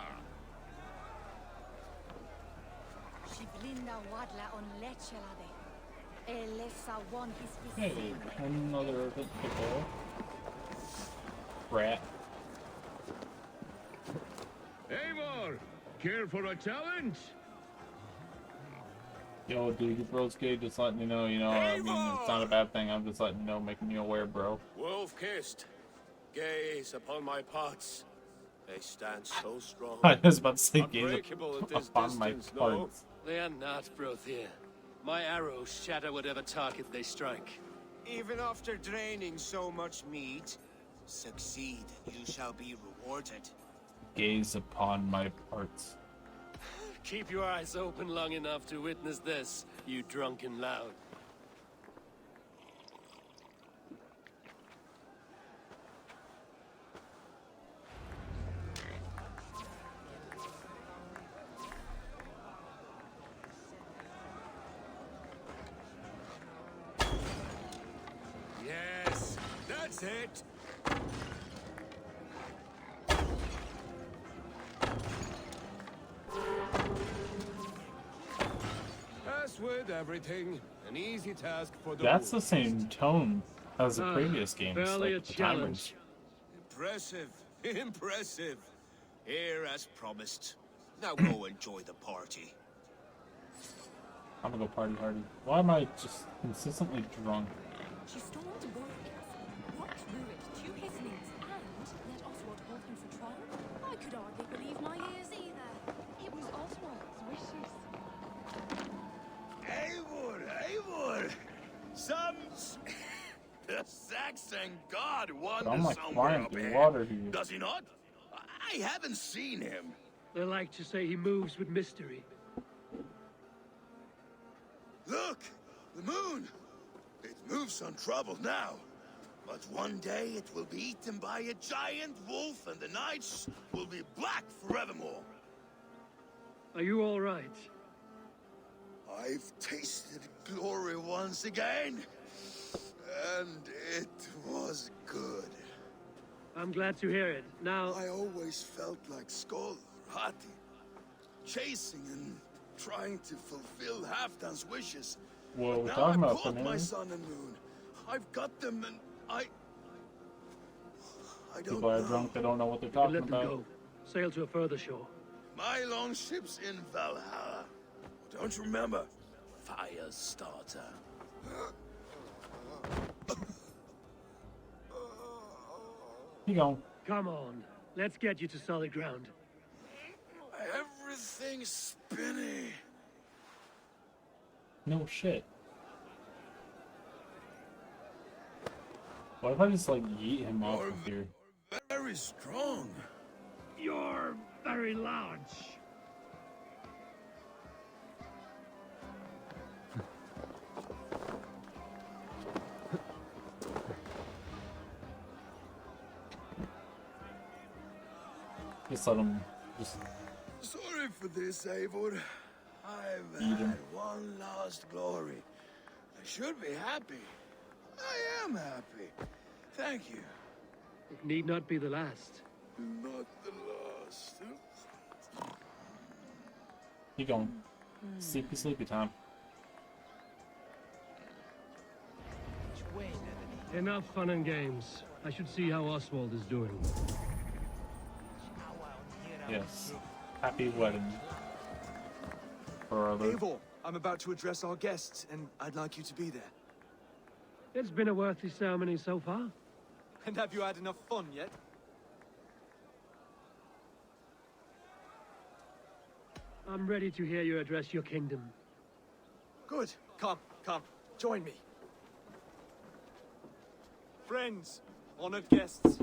Speaker 1: Hey, another pickle. Rat.
Speaker 12: Eivor, care for a challenge?
Speaker 1: Yo, dude, if bro's gay, just letting you know, I mean, it's not a bad thing. I'm just letting you know, making you aware, bro.
Speaker 4: Wolf-kissed, gaze upon my parts. They stand so strong.
Speaker 1: I was about to say gaze
Speaker 4: unbreakable at this
Speaker 1: upon my
Speaker 4: distance,
Speaker 1: parts.
Speaker 15: No, they are not, Brothir. My arrows shatter whatever target they strike.
Speaker 4: Even after draining so much meat, succeed, you shall be rewarded.
Speaker 1: Gaze upon my parts.
Speaker 15: Keep your eyes open long enough to witness this, you drunken lout.
Speaker 16: Yes, that's it. As with everything, an easy task for the
Speaker 1: That's the
Speaker 16: wolves.
Speaker 1: same tone as the previous games.
Speaker 6: barely
Speaker 1: Like
Speaker 6: a
Speaker 1: the
Speaker 6: challenge.
Speaker 1: timers.
Speaker 4: Impressive, impressive. Here as promised. Now go enjoy the party.
Speaker 1: I'm gonna go party hardy. Why am I just consistently drunk?
Speaker 17: She stormed Borgis, walked through it to his knees, and let Oswald hold him for trial. I could hardly believe my ears either. It was Oswald's wishes.
Speaker 8: Eivor! The Saxon god
Speaker 1: I'm
Speaker 8: wanders
Speaker 1: like
Speaker 8: somewhere
Speaker 1: flying
Speaker 8: up
Speaker 1: through
Speaker 8: here.
Speaker 1: water here.
Speaker 8: Does he not? I haven't seen him.
Speaker 6: They like to say he moves with mystery.
Speaker 8: Look! The moon! It moves untroubled now. But one day it will be eaten by a giant wolf and the nights will be black forevermore.
Speaker 6: Are you all right?
Speaker 8: I've tasted glory once again. And it was good.
Speaker 6: I'm glad to hear it. Now...
Speaker 8: I always felt like Skoll, Hati, chasing and trying to fulfill Halfdan's wishes.
Speaker 1: What
Speaker 8: But
Speaker 1: we're
Speaker 8: now
Speaker 1: talking
Speaker 8: I've
Speaker 1: about,
Speaker 8: caught my
Speaker 1: Fernando?
Speaker 8: sun and moon. I've got them and I don't
Speaker 1: People are
Speaker 8: know.
Speaker 1: drunk, they don't know what they're
Speaker 6: You can
Speaker 1: talking
Speaker 6: let them
Speaker 1: about.
Speaker 6: go. Sail to a further shore.
Speaker 8: My longship's in Valhalla. Don't you remember? Fire starter.
Speaker 1: You go.
Speaker 6: Come on. Let's get you to solid ground.
Speaker 8: Everything's spinny.
Speaker 1: No shit. What if I just like yeet him off of here?
Speaker 8: Very strong.
Speaker 6: You're very large.
Speaker 1: Just let him just
Speaker 8: Sorry for this, Eivor. I've
Speaker 1: Eat him.
Speaker 8: had one last glory. I should be happy.
Speaker 7: I am happy. Thank you.
Speaker 6: It need not be the last.
Speaker 7: Not the last.
Speaker 1: You going? Sleepy, sleepy time.
Speaker 6: Enough fun and games. I should see how Oswald is doing.
Speaker 1: Yes. Happy wedding. Brother.
Speaker 9: Eivor, I'm about to address our guests, and I'd like you to be there.
Speaker 6: It's been a worthy ceremony so far.
Speaker 9: And have you had enough fun yet?
Speaker 6: I'm ready to hear you address your kingdom.
Speaker 9: Good. Come, join me. Friends, honored guests,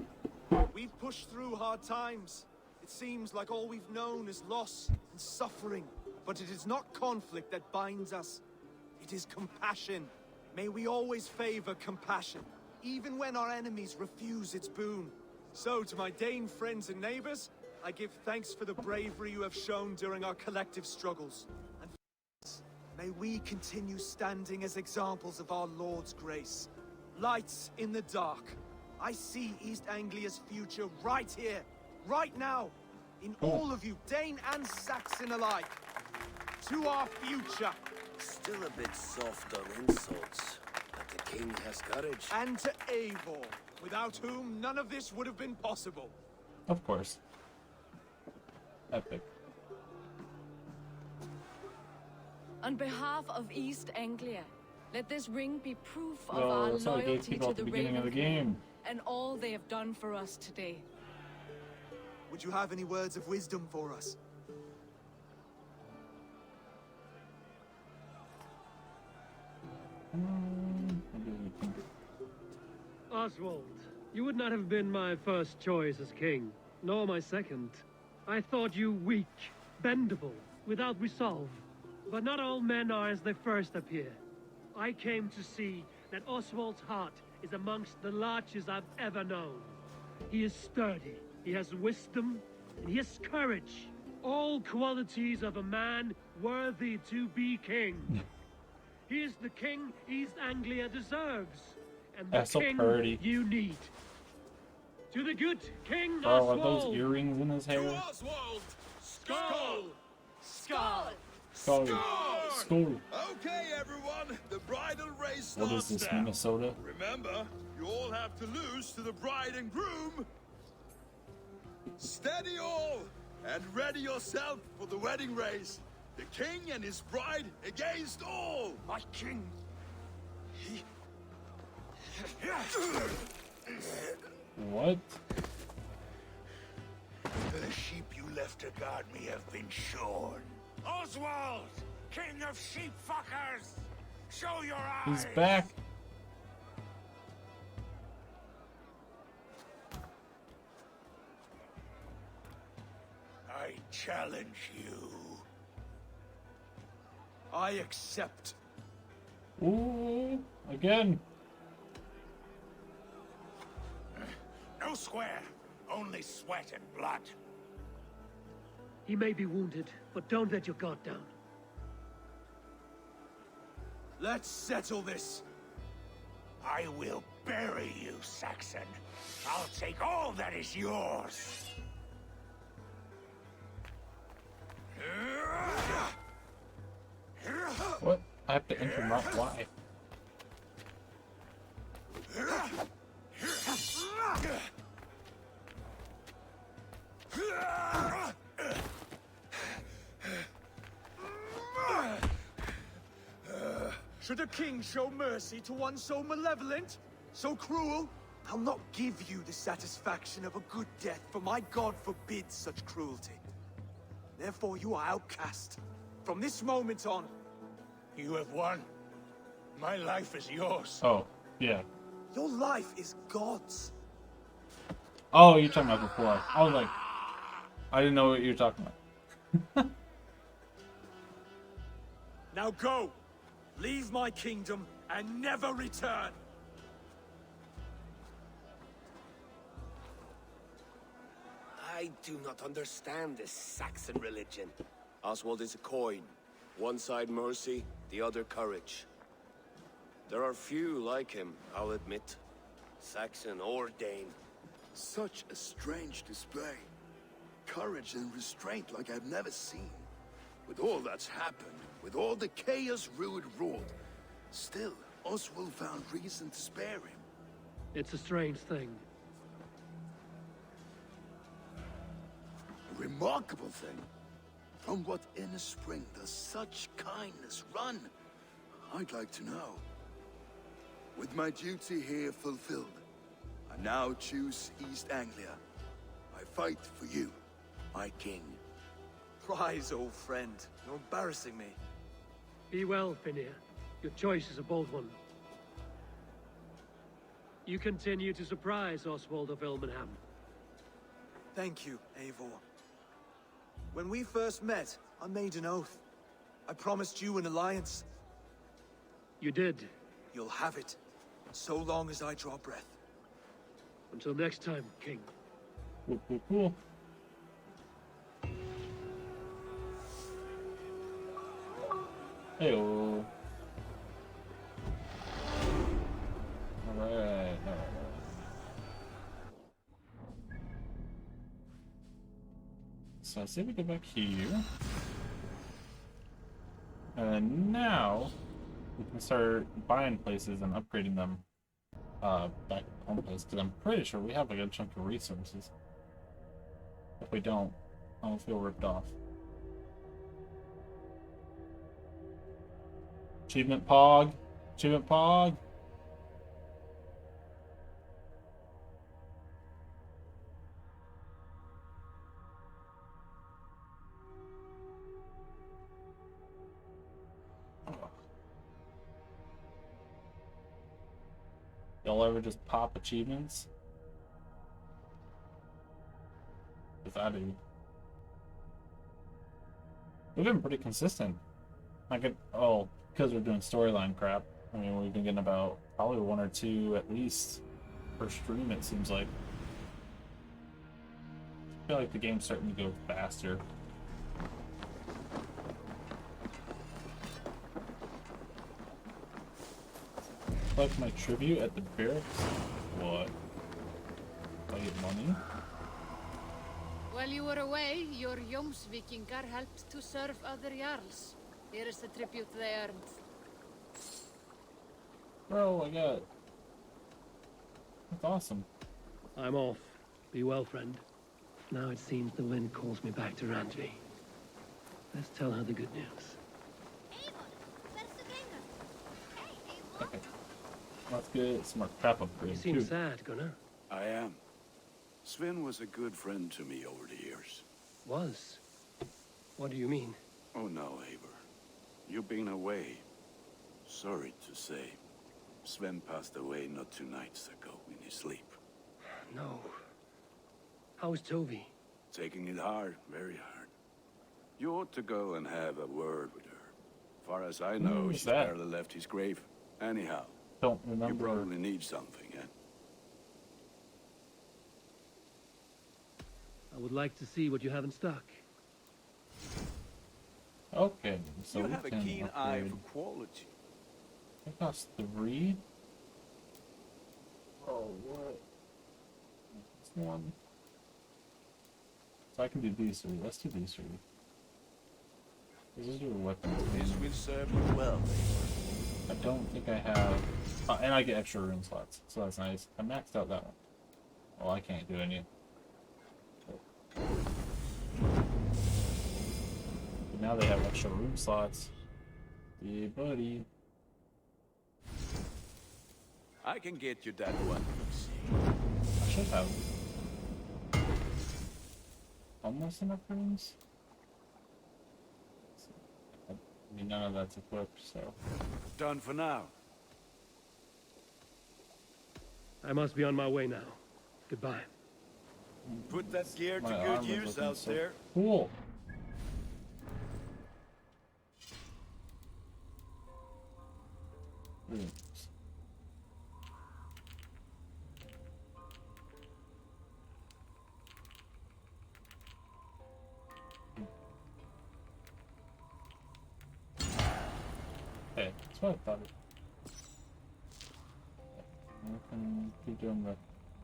Speaker 9: we've pushed through hard times. It seems like all we've known is loss and suffering. But it is not conflict that binds us. It is compassion. May we always favor compassion, even when our enemies refuse its boon. So, to my Dane friends and neighbors, I give thanks for the bravery you have shown during our collective struggles. And may we continue standing as examples of our Lord's grace. Lights in the dark. I see East Anglia's future right here, right now, in all of you, Dane and Saxon alike. To our future.
Speaker 4: Still a bit soft on insults, but the king has courage.
Speaker 9: And to Eivor, without whom none of this would have been possible.
Speaker 1: Of course. Epic.
Speaker 5: On behalf of East Anglia, let this ring be proof of
Speaker 1: Oh,
Speaker 5: our
Speaker 1: that's how I gave
Speaker 5: loyalty
Speaker 1: people
Speaker 5: to
Speaker 1: at the
Speaker 5: the
Speaker 1: beginning of the
Speaker 5: Raven
Speaker 1: game.
Speaker 5: and all they have done for us today.
Speaker 9: Would you have any words of wisdom for us?
Speaker 6: Oswald, you would not have been my first choice as king, nor my second. I thought you weak, bendable, without resolve. But not all men are as they first appear. I came to see that Oswald's heart is amongst the largest I've ever known. He is sturdy, he has wisdom, and he has courage. All qualities of a man worthy to be king. He is the king East Anglia deserves, and the
Speaker 1: That's so
Speaker 6: king
Speaker 1: pretty.
Speaker 6: you need. To the good King
Speaker 1: Bro, are
Speaker 6: Oswald!
Speaker 1: those earrings in his hair?
Speaker 7: Oswald!
Speaker 9: Skull! Skull!
Speaker 1: Skull. Skull.
Speaker 7: Okay, everyone, the bridal race
Speaker 1: What is
Speaker 7: starts
Speaker 1: this,
Speaker 7: now.
Speaker 1: Minnesota?
Speaker 7: Remember, you all have to lose to the bride and groom. Steady all, and ready yourself for the wedding race. The king and his bride against all.
Speaker 8: My king.
Speaker 1: What?
Speaker 8: The sheep you left to guard me have been shorn. Oswald, king of sheep fuckers, show your eyes.
Speaker 1: He's back.
Speaker 8: I challenge you.
Speaker 9: I accept.
Speaker 1: Ooh, again.
Speaker 8: No square, only sweat and blood.
Speaker 6: He may be wounded, but don't let your guard down.
Speaker 9: Let's settle this.
Speaker 8: I will bury you, Saxon. I'll take all that is yours.
Speaker 1: What? I have to enter not why.
Speaker 9: Should a king show mercy to one so malevolent, so cruel? I'll not give you the satisfaction of a good death, for my god forbids such cruelty. Therefore you are outcast. From this moment on.
Speaker 8: You have won. My life is yours.
Speaker 1: Oh, yeah.
Speaker 9: Your life is God's.
Speaker 1: Oh, you're talking about before. I was like, I didn't know what you were talking about.
Speaker 9: Now go! Leave my kingdom and never return!
Speaker 4: I do not understand this Saxon religion. Oswald is a coin. One side mercy, the other courage. There are few like him, I'll admit. Saxon or Dane.
Speaker 7: Such a strange display. Courage and restraint like I've never seen. With all that's happened, with all the chaos Ruud wrought, still, Oswald found reason to spare him.
Speaker 6: It's a strange thing.
Speaker 7: A remarkable thing. From what inner spring does such kindness run? I'd like to know. With my duty here fulfilled, I now choose East Anglia. I fight for you, my king.
Speaker 9: Rise, old friend. You're embarrassing me.
Speaker 6: Be well, Finir. Your choice is a bold one. You continue to surprise Oswald of Ilmenham.
Speaker 9: Thank you, Eivor. When we first met, I made an oath. I promised you an alliance.
Speaker 6: You did.
Speaker 9: You'll have it, so long as I draw breath.
Speaker 6: Until next time, King.
Speaker 1: Cool. Hey-oh. Alright. So I say we go back here. And now we can start buying places and upgrading them back at home place, because I'm pretty sure we have like a chunk of resources. If we don't, I'll feel ripped off. Achievement Pog! Achievement Pog! Y'all ever just pop achievements? Because I do. We've been pretty consistent. Because we're doing storyline crap. I mean, we've been getting about probably 1 or 2 at least per stream, it seems like. I feel like the game's starting to go faster. Collect my tribute at the barracks? What? Do I get money?
Speaker 5: While you were away, your Jomsvikingar helped to serve other Jarls. Here is the tribute they earned.
Speaker 1: Bro, I got... That's awesome.
Speaker 6: I'm off. Be well, friend. Now it seems the wind calls me back to Randvi. Let's tell her the good news.
Speaker 1: Okay. Let's get some more crap upgrades.
Speaker 6: You seem sad, Gunnar.
Speaker 18: I am. Sven was a good friend to me over the years.
Speaker 6: Was? What do you mean?
Speaker 18: Oh no, Eivor. You've been away. Sorry to say. Sven passed away not 2 nights ago in his sleep.
Speaker 6: No. How is Toby?
Speaker 18: Taking it hard, very hard. You ought to go and have a word with her. Far as I know, she's barely left his grave. Anyhow,
Speaker 1: don't remember.
Speaker 18: You probably need something, eh?
Speaker 6: I would like to see what you have in stock.
Speaker 1: Okay, so
Speaker 8: you
Speaker 1: we
Speaker 8: have a
Speaker 1: can
Speaker 8: keen
Speaker 1: upgrade.
Speaker 8: eye for quality.
Speaker 1: It costs 3. Oh, what? This one. So I can do these 3. Let's do these 3. This is your weapons.
Speaker 8: This will serve you well.
Speaker 1: I don't think I have... and I get extra rune slots, so that's nice. I maxed out that one. Well, I can't do any. But now they have extra rune slots. Yeah, buddy.
Speaker 8: I can get you that one.
Speaker 1: I should have almost enough runes. I mean, none of that's equipped, so...
Speaker 18: Done for now.
Speaker 6: I must be on my way now. Goodbye.
Speaker 8: Put that gear to
Speaker 1: My
Speaker 8: good
Speaker 1: armor's
Speaker 8: use
Speaker 1: looking
Speaker 8: out
Speaker 1: so
Speaker 8: there.
Speaker 1: Cool. Runes. Hey, that's what I thought. I can keep doing the.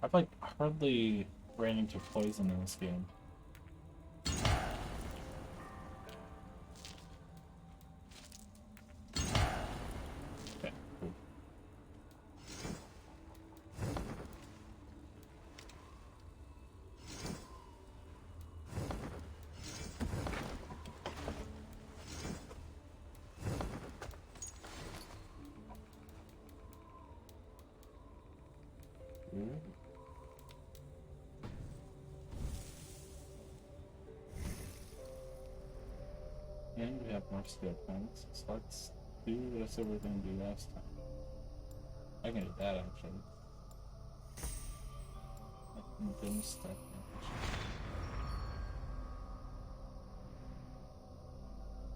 Speaker 1: I've like hardly ran into poison in this game. Okay, cool. And we have more skill points, so let's do what I said we were going to do last time. I can do that actually. I can do stuff.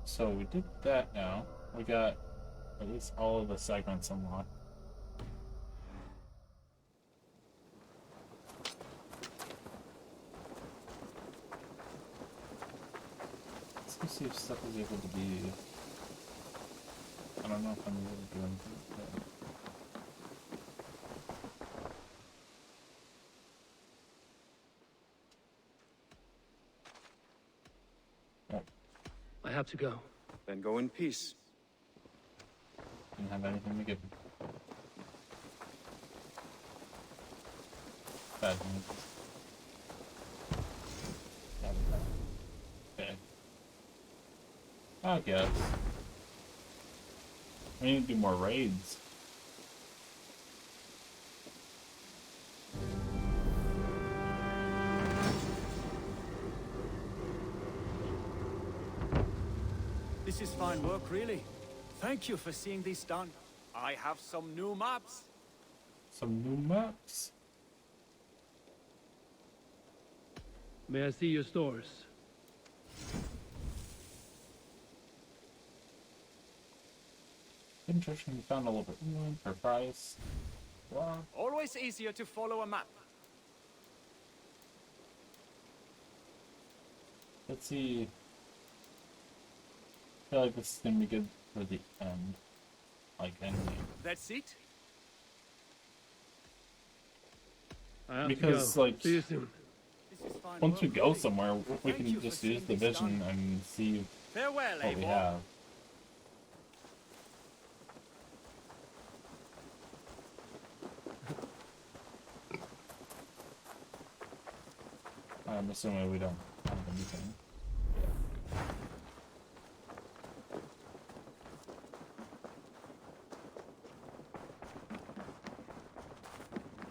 Speaker 1: So we did that now. We got at least all of the segments unlocked. Let's see if stuff is able to be. I don't know if I'm able to do anything with that.
Speaker 6: I have to go.
Speaker 16: Then go in peace.
Speaker 1: Didn't have anything to give him. Bad news. Okay. I guess. We need to do more raids.
Speaker 11: This is fine work, really. Thank you for seeing this done. I have some new maps.
Speaker 1: Some new maps?
Speaker 6: May I see your stores?
Speaker 1: Interesting, we found a little bit more for price. Wow.
Speaker 11: Always easier to follow a map.
Speaker 1: Let's see. I feel like this is gonna be good for the end. Like ending.
Speaker 11: That's it?
Speaker 1: Because like
Speaker 6: see you soon.
Speaker 1: once we go somewhere, we can just use the vision and see
Speaker 11: Farewell,
Speaker 1: what we
Speaker 11: Eivor.
Speaker 1: have. I'm assuming we don't have anything.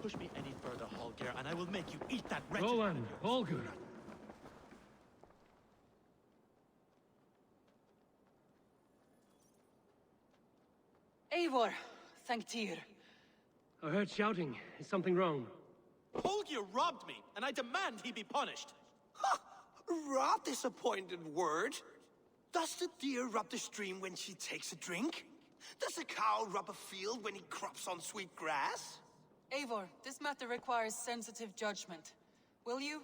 Speaker 19: Push me any further, Holger, and I will make you eat that wretched...
Speaker 6: Rowan, Holger.
Speaker 20: Eivor, thank Tyr.
Speaker 6: I heard shouting. Is something wrong?
Speaker 19: Holger robbed me, and I demand he be punished.
Speaker 21: Rather disappointed word. Does the deer rub the stream when she takes a drink? Does a cow rub a field when he crops on sweet grass?
Speaker 20: Eivor, this matter requires sensitive judgment. Will you?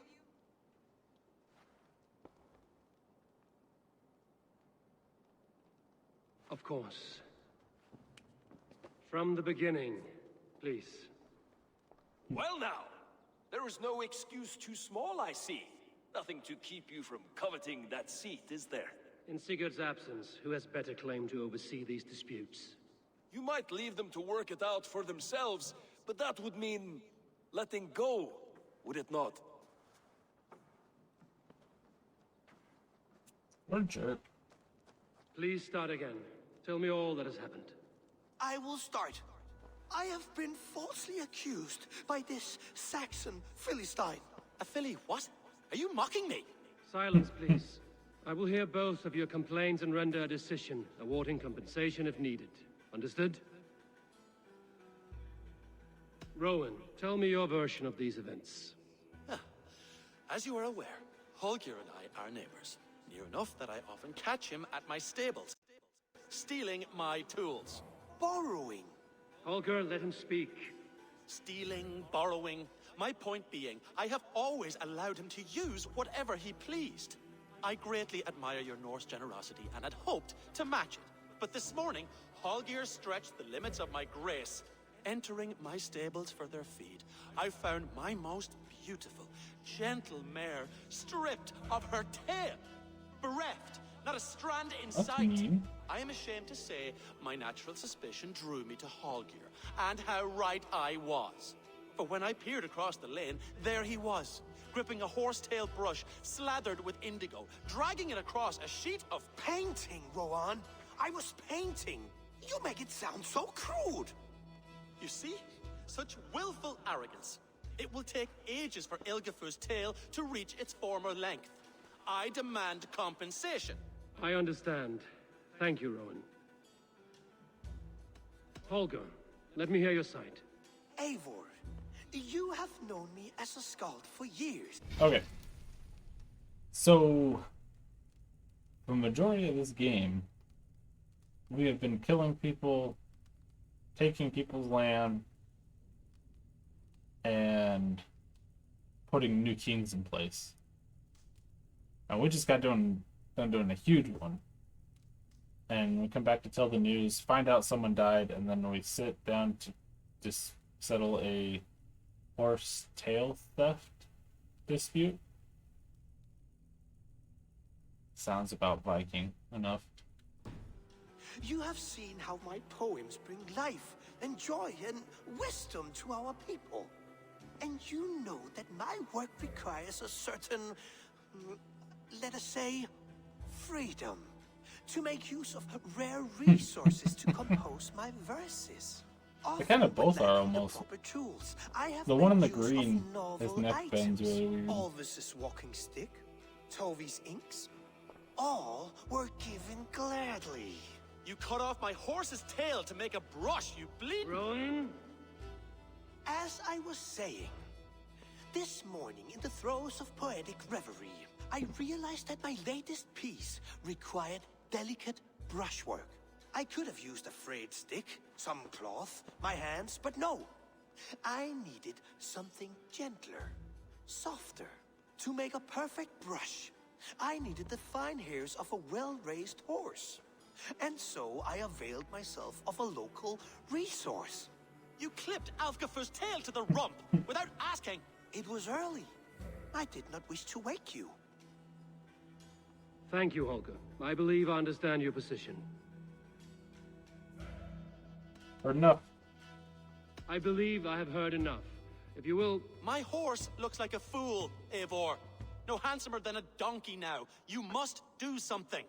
Speaker 6: Of course. From the beginning, please.
Speaker 22: Well now, there is no excuse too small, I see. Nothing to keep you from coveting that seat, is there?
Speaker 6: In Sigurd's absence, who has better claim to oversee these disputes?
Speaker 22: You might leave them to work it out for themselves, but that would mean letting go, would it not?
Speaker 1: What a jerk.
Speaker 6: Please start again. Tell me all that has happened.
Speaker 21: I will start. I have been falsely accused by this Saxon Philistine.
Speaker 19: A Philly what? Are you mocking me?
Speaker 6: Silence, please. I will hear both of your complaints and render a decision, awarding compensation if needed. Understood? Rowan, tell me your version of these events.
Speaker 19: As you are aware, Holger and I are neighbors. Near enough that I often catch him at my stables, stealing my tools.
Speaker 21: Borrowing.
Speaker 6: Holger, let him speak.
Speaker 19: Stealing, borrowing. My point being, I have always allowed him to use whatever he pleased. I greatly admire your Norse generosity and had hoped to match it. But this morning, Holger stretched the limits of my grace. Entering my stables for their feed, I found my most beautiful, gentle mare stripped of her tail, bereft, not a strand in
Speaker 1: That's
Speaker 19: sight.
Speaker 1: mean.
Speaker 19: I am ashamed to say my natural suspicion drew me to Hallgeir, and how right I was. For when I peered across the lane, there he was, gripping a horsetail brush slathered with indigo, dragging it across a sheet of
Speaker 21: Painting, Rowan. I was painting. You make it sound so crude.
Speaker 19: You see? Such willful arrogance. It will take ages for Ilgafur's tail to reach its former length. I demand compensation.
Speaker 6: I understand. Thank you, Rowan. Holger, let me hear your side.
Speaker 21: Eivor, you have known me as a skald for years.
Speaker 1: Okay. So, the majority of this game, we have been killing people, taking people's land, and putting new kings in place. And we just got done doing a huge one. And we come back to tell the news, find out someone died, and then we sit down to just settle a horse tail theft dispute. Sounds about Viking enough.
Speaker 21: You have seen how my poems bring life and joy and wisdom to our people. And you know that my work requires a certain, let us say, freedom to make use of rare resources to compose my verses.
Speaker 1: They kind of both are almost.
Speaker 21: Tools, I have
Speaker 1: The one in the
Speaker 21: made use
Speaker 1: green,
Speaker 21: of
Speaker 1: his
Speaker 21: novel
Speaker 1: neck bends really weird.
Speaker 21: Alvis's walking stick, Tovi's inks, all were given gladly.
Speaker 19: You cut off my horse's tail to make a brush, you bleed.
Speaker 6: Rowan?
Speaker 21: As I was saying, this morning in the throes of poetic reverie, I realized that my latest piece required delicate brushwork. I could have used a frayed stick, some cloth, my hands, but no. I needed something gentler, softer. To make a perfect brush, I needed the fine hairs of a well-raised horse. And so I availed myself of a local resource.
Speaker 19: You clipped Alfgafur's tail to the rump without asking.
Speaker 21: It was early. I did not wish to wake you.
Speaker 6: Thank you, Holger. I believe I understand your position.
Speaker 1: Heard enough.
Speaker 6: I believe I have heard enough. If you will...
Speaker 19: My horse looks like a fool, Eivor. No handsomer than a donkey now. You must do something.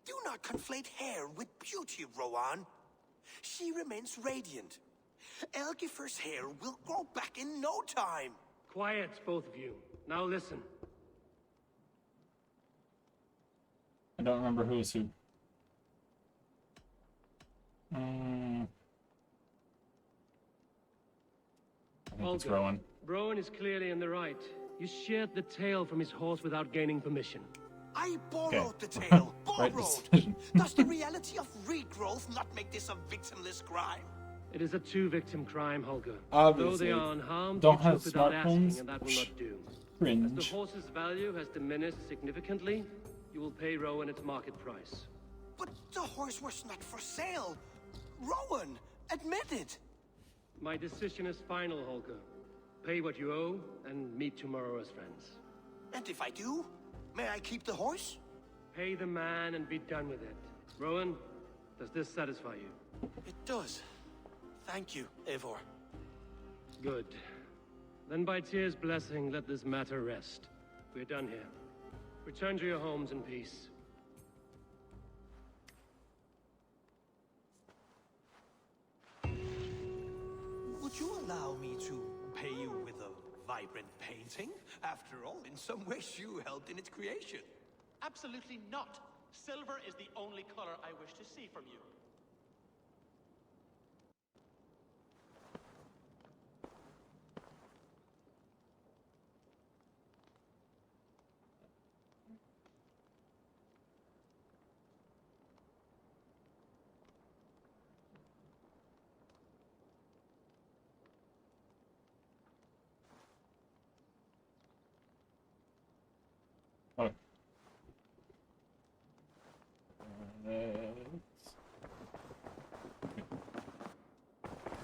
Speaker 21: Do not conflate hair with beauty, Rowan. She remains radiant. Elgifur's hair will grow back in no time.
Speaker 6: Quiet, both of you. Now listen.
Speaker 1: I don't remember who is who. I think it's Rowan.
Speaker 6: Rowan is clearly in the right. You sheared the tail from his horse without gaining permission.
Speaker 21: I borrowed the tail. Borrowed. Does the reality of regrowth not make this a victimless crime?
Speaker 6: It is a two-victim crime, Holger.
Speaker 1: Obviously.
Speaker 6: Though they are unharmed,
Speaker 1: Don't
Speaker 6: you
Speaker 1: have
Speaker 6: took without asking,
Speaker 1: smartphones.
Speaker 6: and that will not do.
Speaker 1: Cringe.
Speaker 6: As the horse's value has diminished significantly, you will pay Rowan its market price.
Speaker 21: But the horse was not for sale. Rowan, admit it.
Speaker 6: My decision is final, Holger. Pay what you owe, and meet tomorrow as friends.
Speaker 21: And if I do, may I keep the horse?
Speaker 6: Pay the man and be done with it. Rowan, does this satisfy you?
Speaker 19: It does. Thank you, Eivor.
Speaker 6: Good. Then by Tyr's blessing, let this matter rest. We're done here. Return to your homes in peace.
Speaker 21: Would you allow me to pay you with a vibrant painting? After all, in some ways you helped in its creation.
Speaker 19: Absolutely not. Silver is the only color I wish to see from you.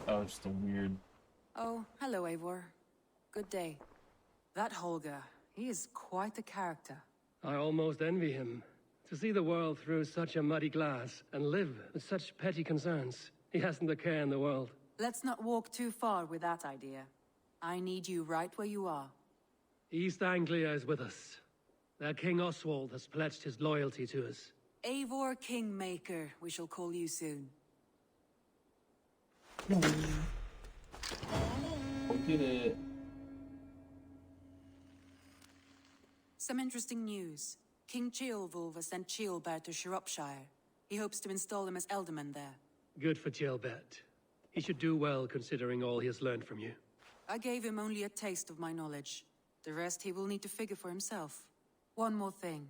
Speaker 1: That was just a weird...
Speaker 5: Oh, hello, Eivor. Good day. That Holger, he is quite a character.
Speaker 6: I almost envy him. To see the world through such a muddy glass and live with such petty concerns. He hasn't a care in the world.
Speaker 5: Let's not walk too far with that idea. I need you right where you are.
Speaker 6: East Anglia is with us. Their King Oswald has pledged his loyalty to us.
Speaker 5: Eivor Kingmaker, we shall call you soon.
Speaker 1: We did it.
Speaker 5: Some interesting news. King Ceolwulf has sent Ceolbert to Shropshire. He hopes to install him as Elderman there.
Speaker 6: Good for Ceolbert. He should do well considering all he has learned from you.
Speaker 5: I gave him only a taste of my knowledge. The rest he will need to figure for himself. One more thing.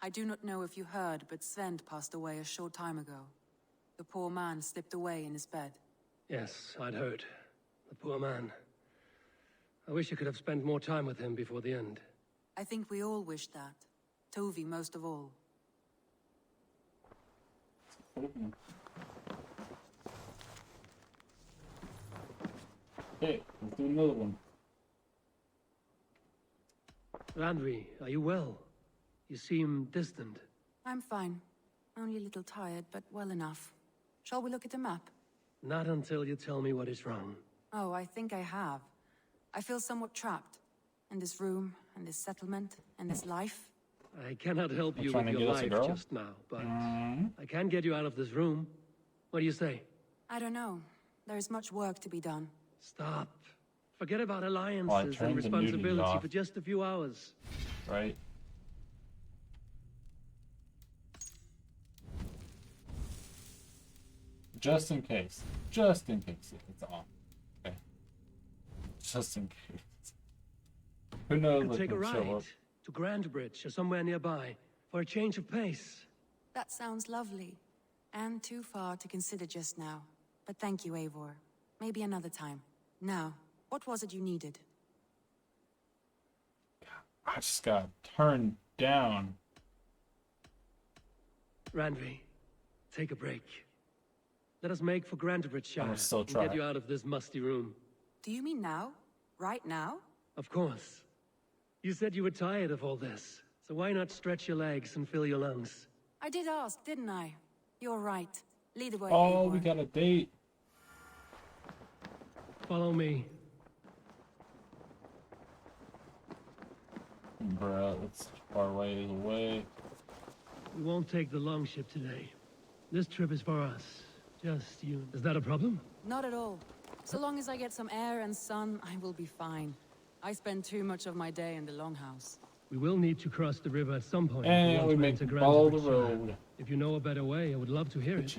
Speaker 5: I do not know if you heard, but Sven passed away a short time ago. The poor man slipped away in his bed.
Speaker 6: Yes, I'd heard. The poor man. I wish I could have spent more time with him before the end.
Speaker 5: I think we all wish that. Tovi most of all.
Speaker 1: Hey, let's do another one.
Speaker 6: Randvi, are you well? You seem distant.
Speaker 5: I'm fine. Only a little tired, but well enough. Shall we look at the map?
Speaker 6: Not until you tell me what is wrong.
Speaker 5: Oh, I think I have. I feel somewhat trapped. In this room, and this settlement, and this life.
Speaker 6: I cannot help you with your life just now, but I can get you out of this room. What do you say?
Speaker 5: I don't know. There is much work to be done.
Speaker 6: Stop. Forget about alliances and responsibility for just a few hours.
Speaker 1: Right. Just in case. Just in case it's on. Okay. Just in case. Who knows?
Speaker 6: Could take a ride to Grandbridge or somewhere nearby for a change of pace.
Speaker 5: That sounds lovely. And too far to consider just now. But thank you, Eivor. Maybe another time. Now, what was it you needed?
Speaker 1: I just got turned down.
Speaker 6: Randvi, take a break. Let us make for Grandbridgeshire and
Speaker 1: try.
Speaker 6: get you out of this musty room.
Speaker 5: Do you mean now? Right now?
Speaker 6: Of course. You said you were tired of all this, so why not stretch your legs and fill your lungs?
Speaker 5: I did ask, didn't I? You're right. Lead the way,
Speaker 1: Oh,
Speaker 5: Eivor.
Speaker 1: we got a date.
Speaker 6: Follow me.
Speaker 1: Bruh, that's far away away.
Speaker 6: We won't take the longship today. This trip is for us. Just you. Is that a problem?
Speaker 5: Not at all. So long as I get some air and sun, I will be fine. I spend too much of my day in the longhouse.
Speaker 6: We will need to cross the river at some point.
Speaker 1: And we make follow the road.
Speaker 6: If you know a better way, I would love to hear it.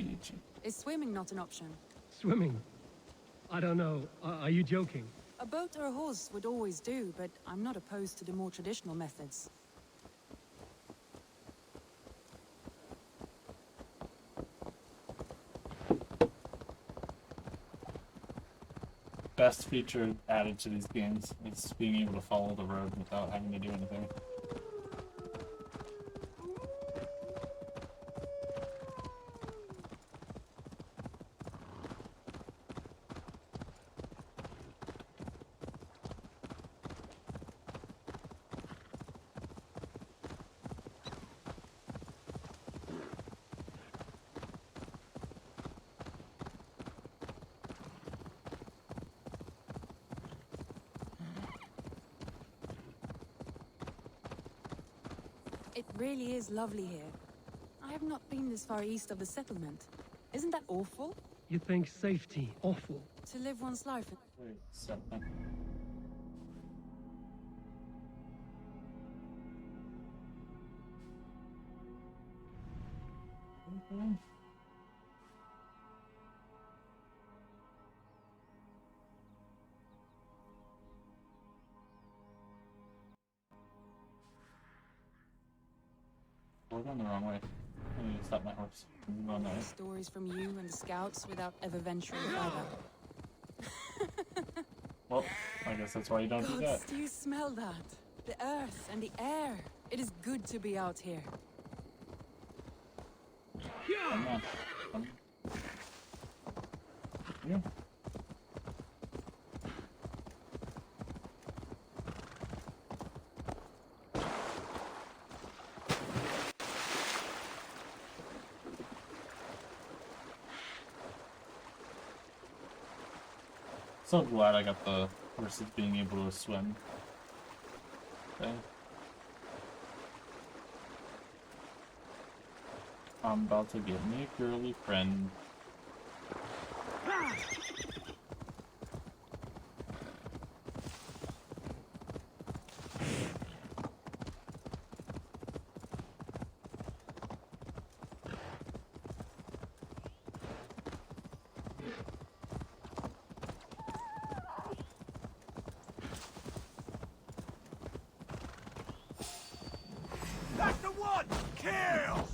Speaker 5: Is swimming not an option?
Speaker 6: Swimming? I don't know. Are you joking?
Speaker 5: A boat or a horse would always do, but I'm not opposed to the more traditional methods.
Speaker 1: Best feature added to these games is being able to follow the road without having to do anything.
Speaker 5: It really is lovely here. I have not been this far east of the settlement. Isn't that awful?
Speaker 6: You think safety awful?
Speaker 5: To live one's life in...
Speaker 1: Wait, something. We're going the wrong way. I need to stop my horse. I'm going that way.
Speaker 5: Stories from you and the scouts without ever venturing further.
Speaker 1: Well, I guess that's why you don't do that.
Speaker 5: Gods, do you smell that? The earth and the air. It is good to be out here.
Speaker 1: Come on. Yeah. So glad I got the horses being able to swim thing. I'm about to get me a girly friend.
Speaker 8: That's the one! Kill!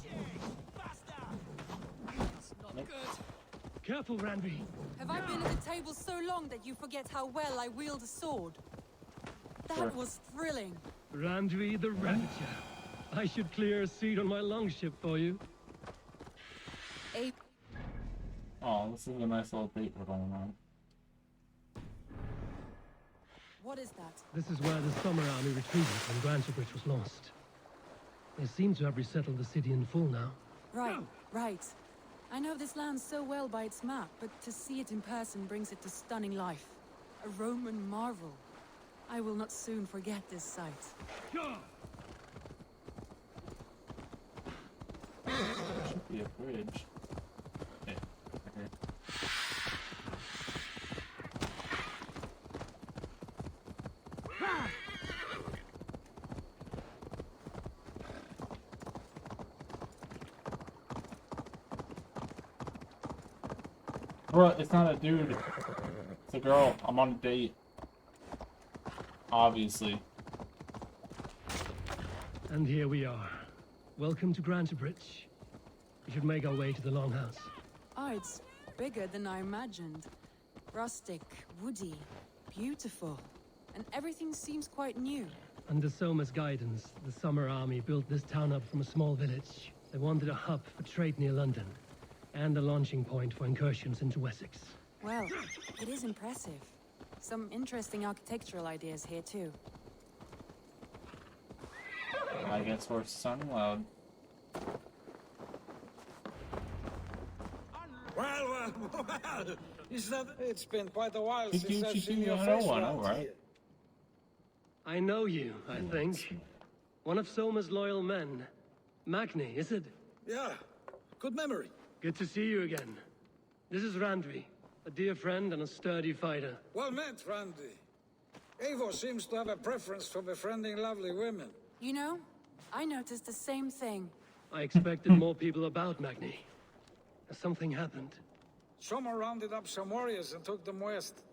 Speaker 6: Careful, Randy.
Speaker 5: Have I been at the table so long that you forget how well I wield a sword? That was thrilling.
Speaker 6: Randvi the Ravager. I should clear a seat on my longship for you.
Speaker 1: Oh, this is a nice little date we're going on.
Speaker 5: What is that?
Speaker 6: This is where the Summer Army retreated when Grantebridge was lost. They seem to have resettled the city in full now.
Speaker 5: Right, right. I know this land so well by its map, but to see it in person brings it to stunning life. A Roman marvel. I will not soon forget this sight.
Speaker 1: There should be a bridge. Okay. Bro, it's not a dude. It's a girl. I'm on a date. Obviously.
Speaker 6: And here we are. Welcome to Grantebridge. We should make our way to the Longhouse.
Speaker 5: Oh, it's bigger than I imagined. Rustic, woody, beautiful. And everything seems quite new.
Speaker 6: Under Soma's guidance, the Summer Army built this town up from a small village. They wanted a hub for trade near London, and a launching point for incursions into Wessex.
Speaker 5: Well, it is impressive. Some interesting architectural ideas here, too.
Speaker 1: I guess horses sounding loud.
Speaker 2: Well, is that... It's been quite a while since I've seen your face around here.
Speaker 6: I know you, I think. One of Soma's loyal men. Magni, is it?
Speaker 2: Yeah, good memory.
Speaker 6: Good to see you again. This is Randvi, a dear friend and a sturdy fighter.
Speaker 2: Well met, Randy. Eivor seems to have a preference for befriending lovely women.
Speaker 5: You know, I noticed the same thing.
Speaker 6: I expected more people about Magni. Has something happened?
Speaker 2: Soma rounded up some warriors and took them west.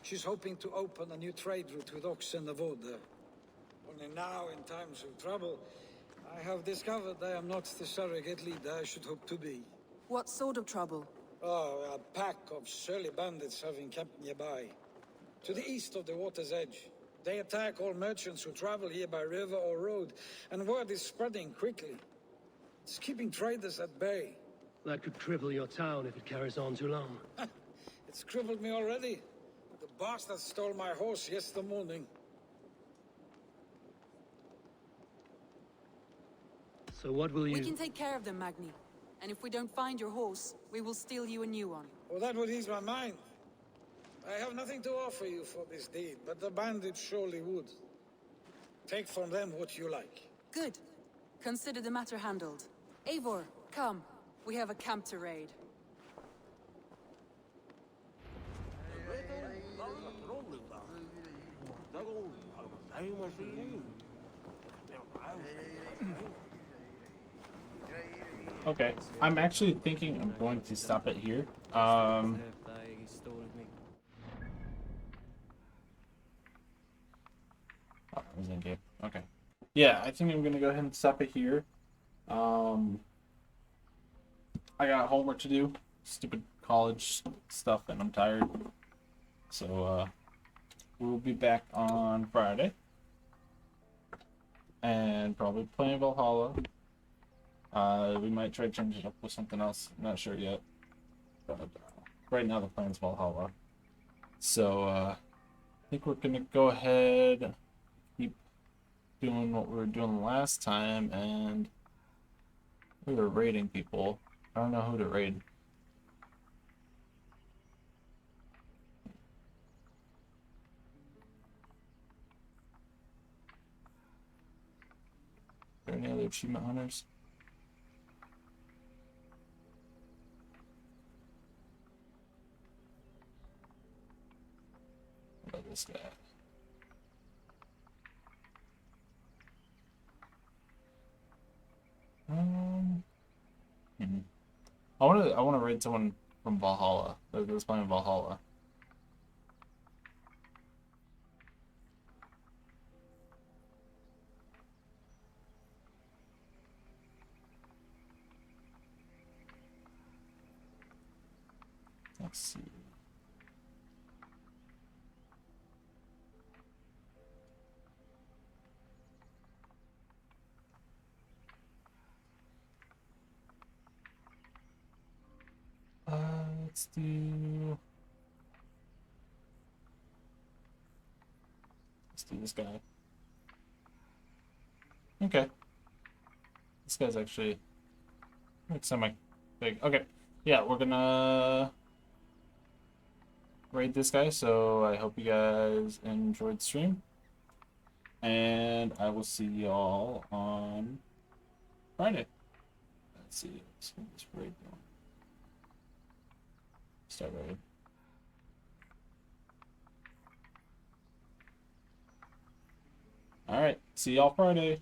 Speaker 2: She's hoping to open a new trade route with Ox and the Wood. Only now, in times of trouble, I have discovered I am not the surrogate leader I should hope to be.
Speaker 5: What sort of trouble?
Speaker 2: Oh, a pack of surly bandits have encamped nearby. To the east of the water's edge. They attack all merchants who travel here by river or road, and word is spreading quickly. It's keeping traders at bay.
Speaker 6: That could cripple your town if it carries on too long.
Speaker 2: It's crippled me already. The bastard stole my horse yesterday morning.
Speaker 6: So what will you...
Speaker 5: We can take care of them, Magni. And if we don't find your horse, we will steal you a new one.
Speaker 2: Well, that would ease my mind. I have nothing to offer you for this deed, but the bandits surely would. Take from them what you like.
Speaker 5: Good. Consider the matter handled. Eivor, come. We have a camp to raid.
Speaker 1: Okay, I'm actually thinking I'm going to stop it here. Okay. Yeah, I think I'm gonna go ahead and stop it here. I got homework to do, stupid college stuff, and I'm tired. So, we'll be back on Friday. And probably playing Valhalla. We might try to change it up with something else. I'm not sure yet. But right now the plan's Valhalla. So, I think we're gonna go ahead, keep doing what we were doing last time, and we were raiding people. I don't know who to raid. the achievement hunters. What about this guy? I want to raid someone from Valhalla. That's playing Valhalla. Let's see. Let's do this guy. Okay. This guy's actually like semi big. Okay. Yeah, we're gonna raid this guy, so I hope you guys enjoyed the stream. And I will see y'all on Friday. Let's see. Let's get this raid going. Start raid. Alright, see y'all Friday.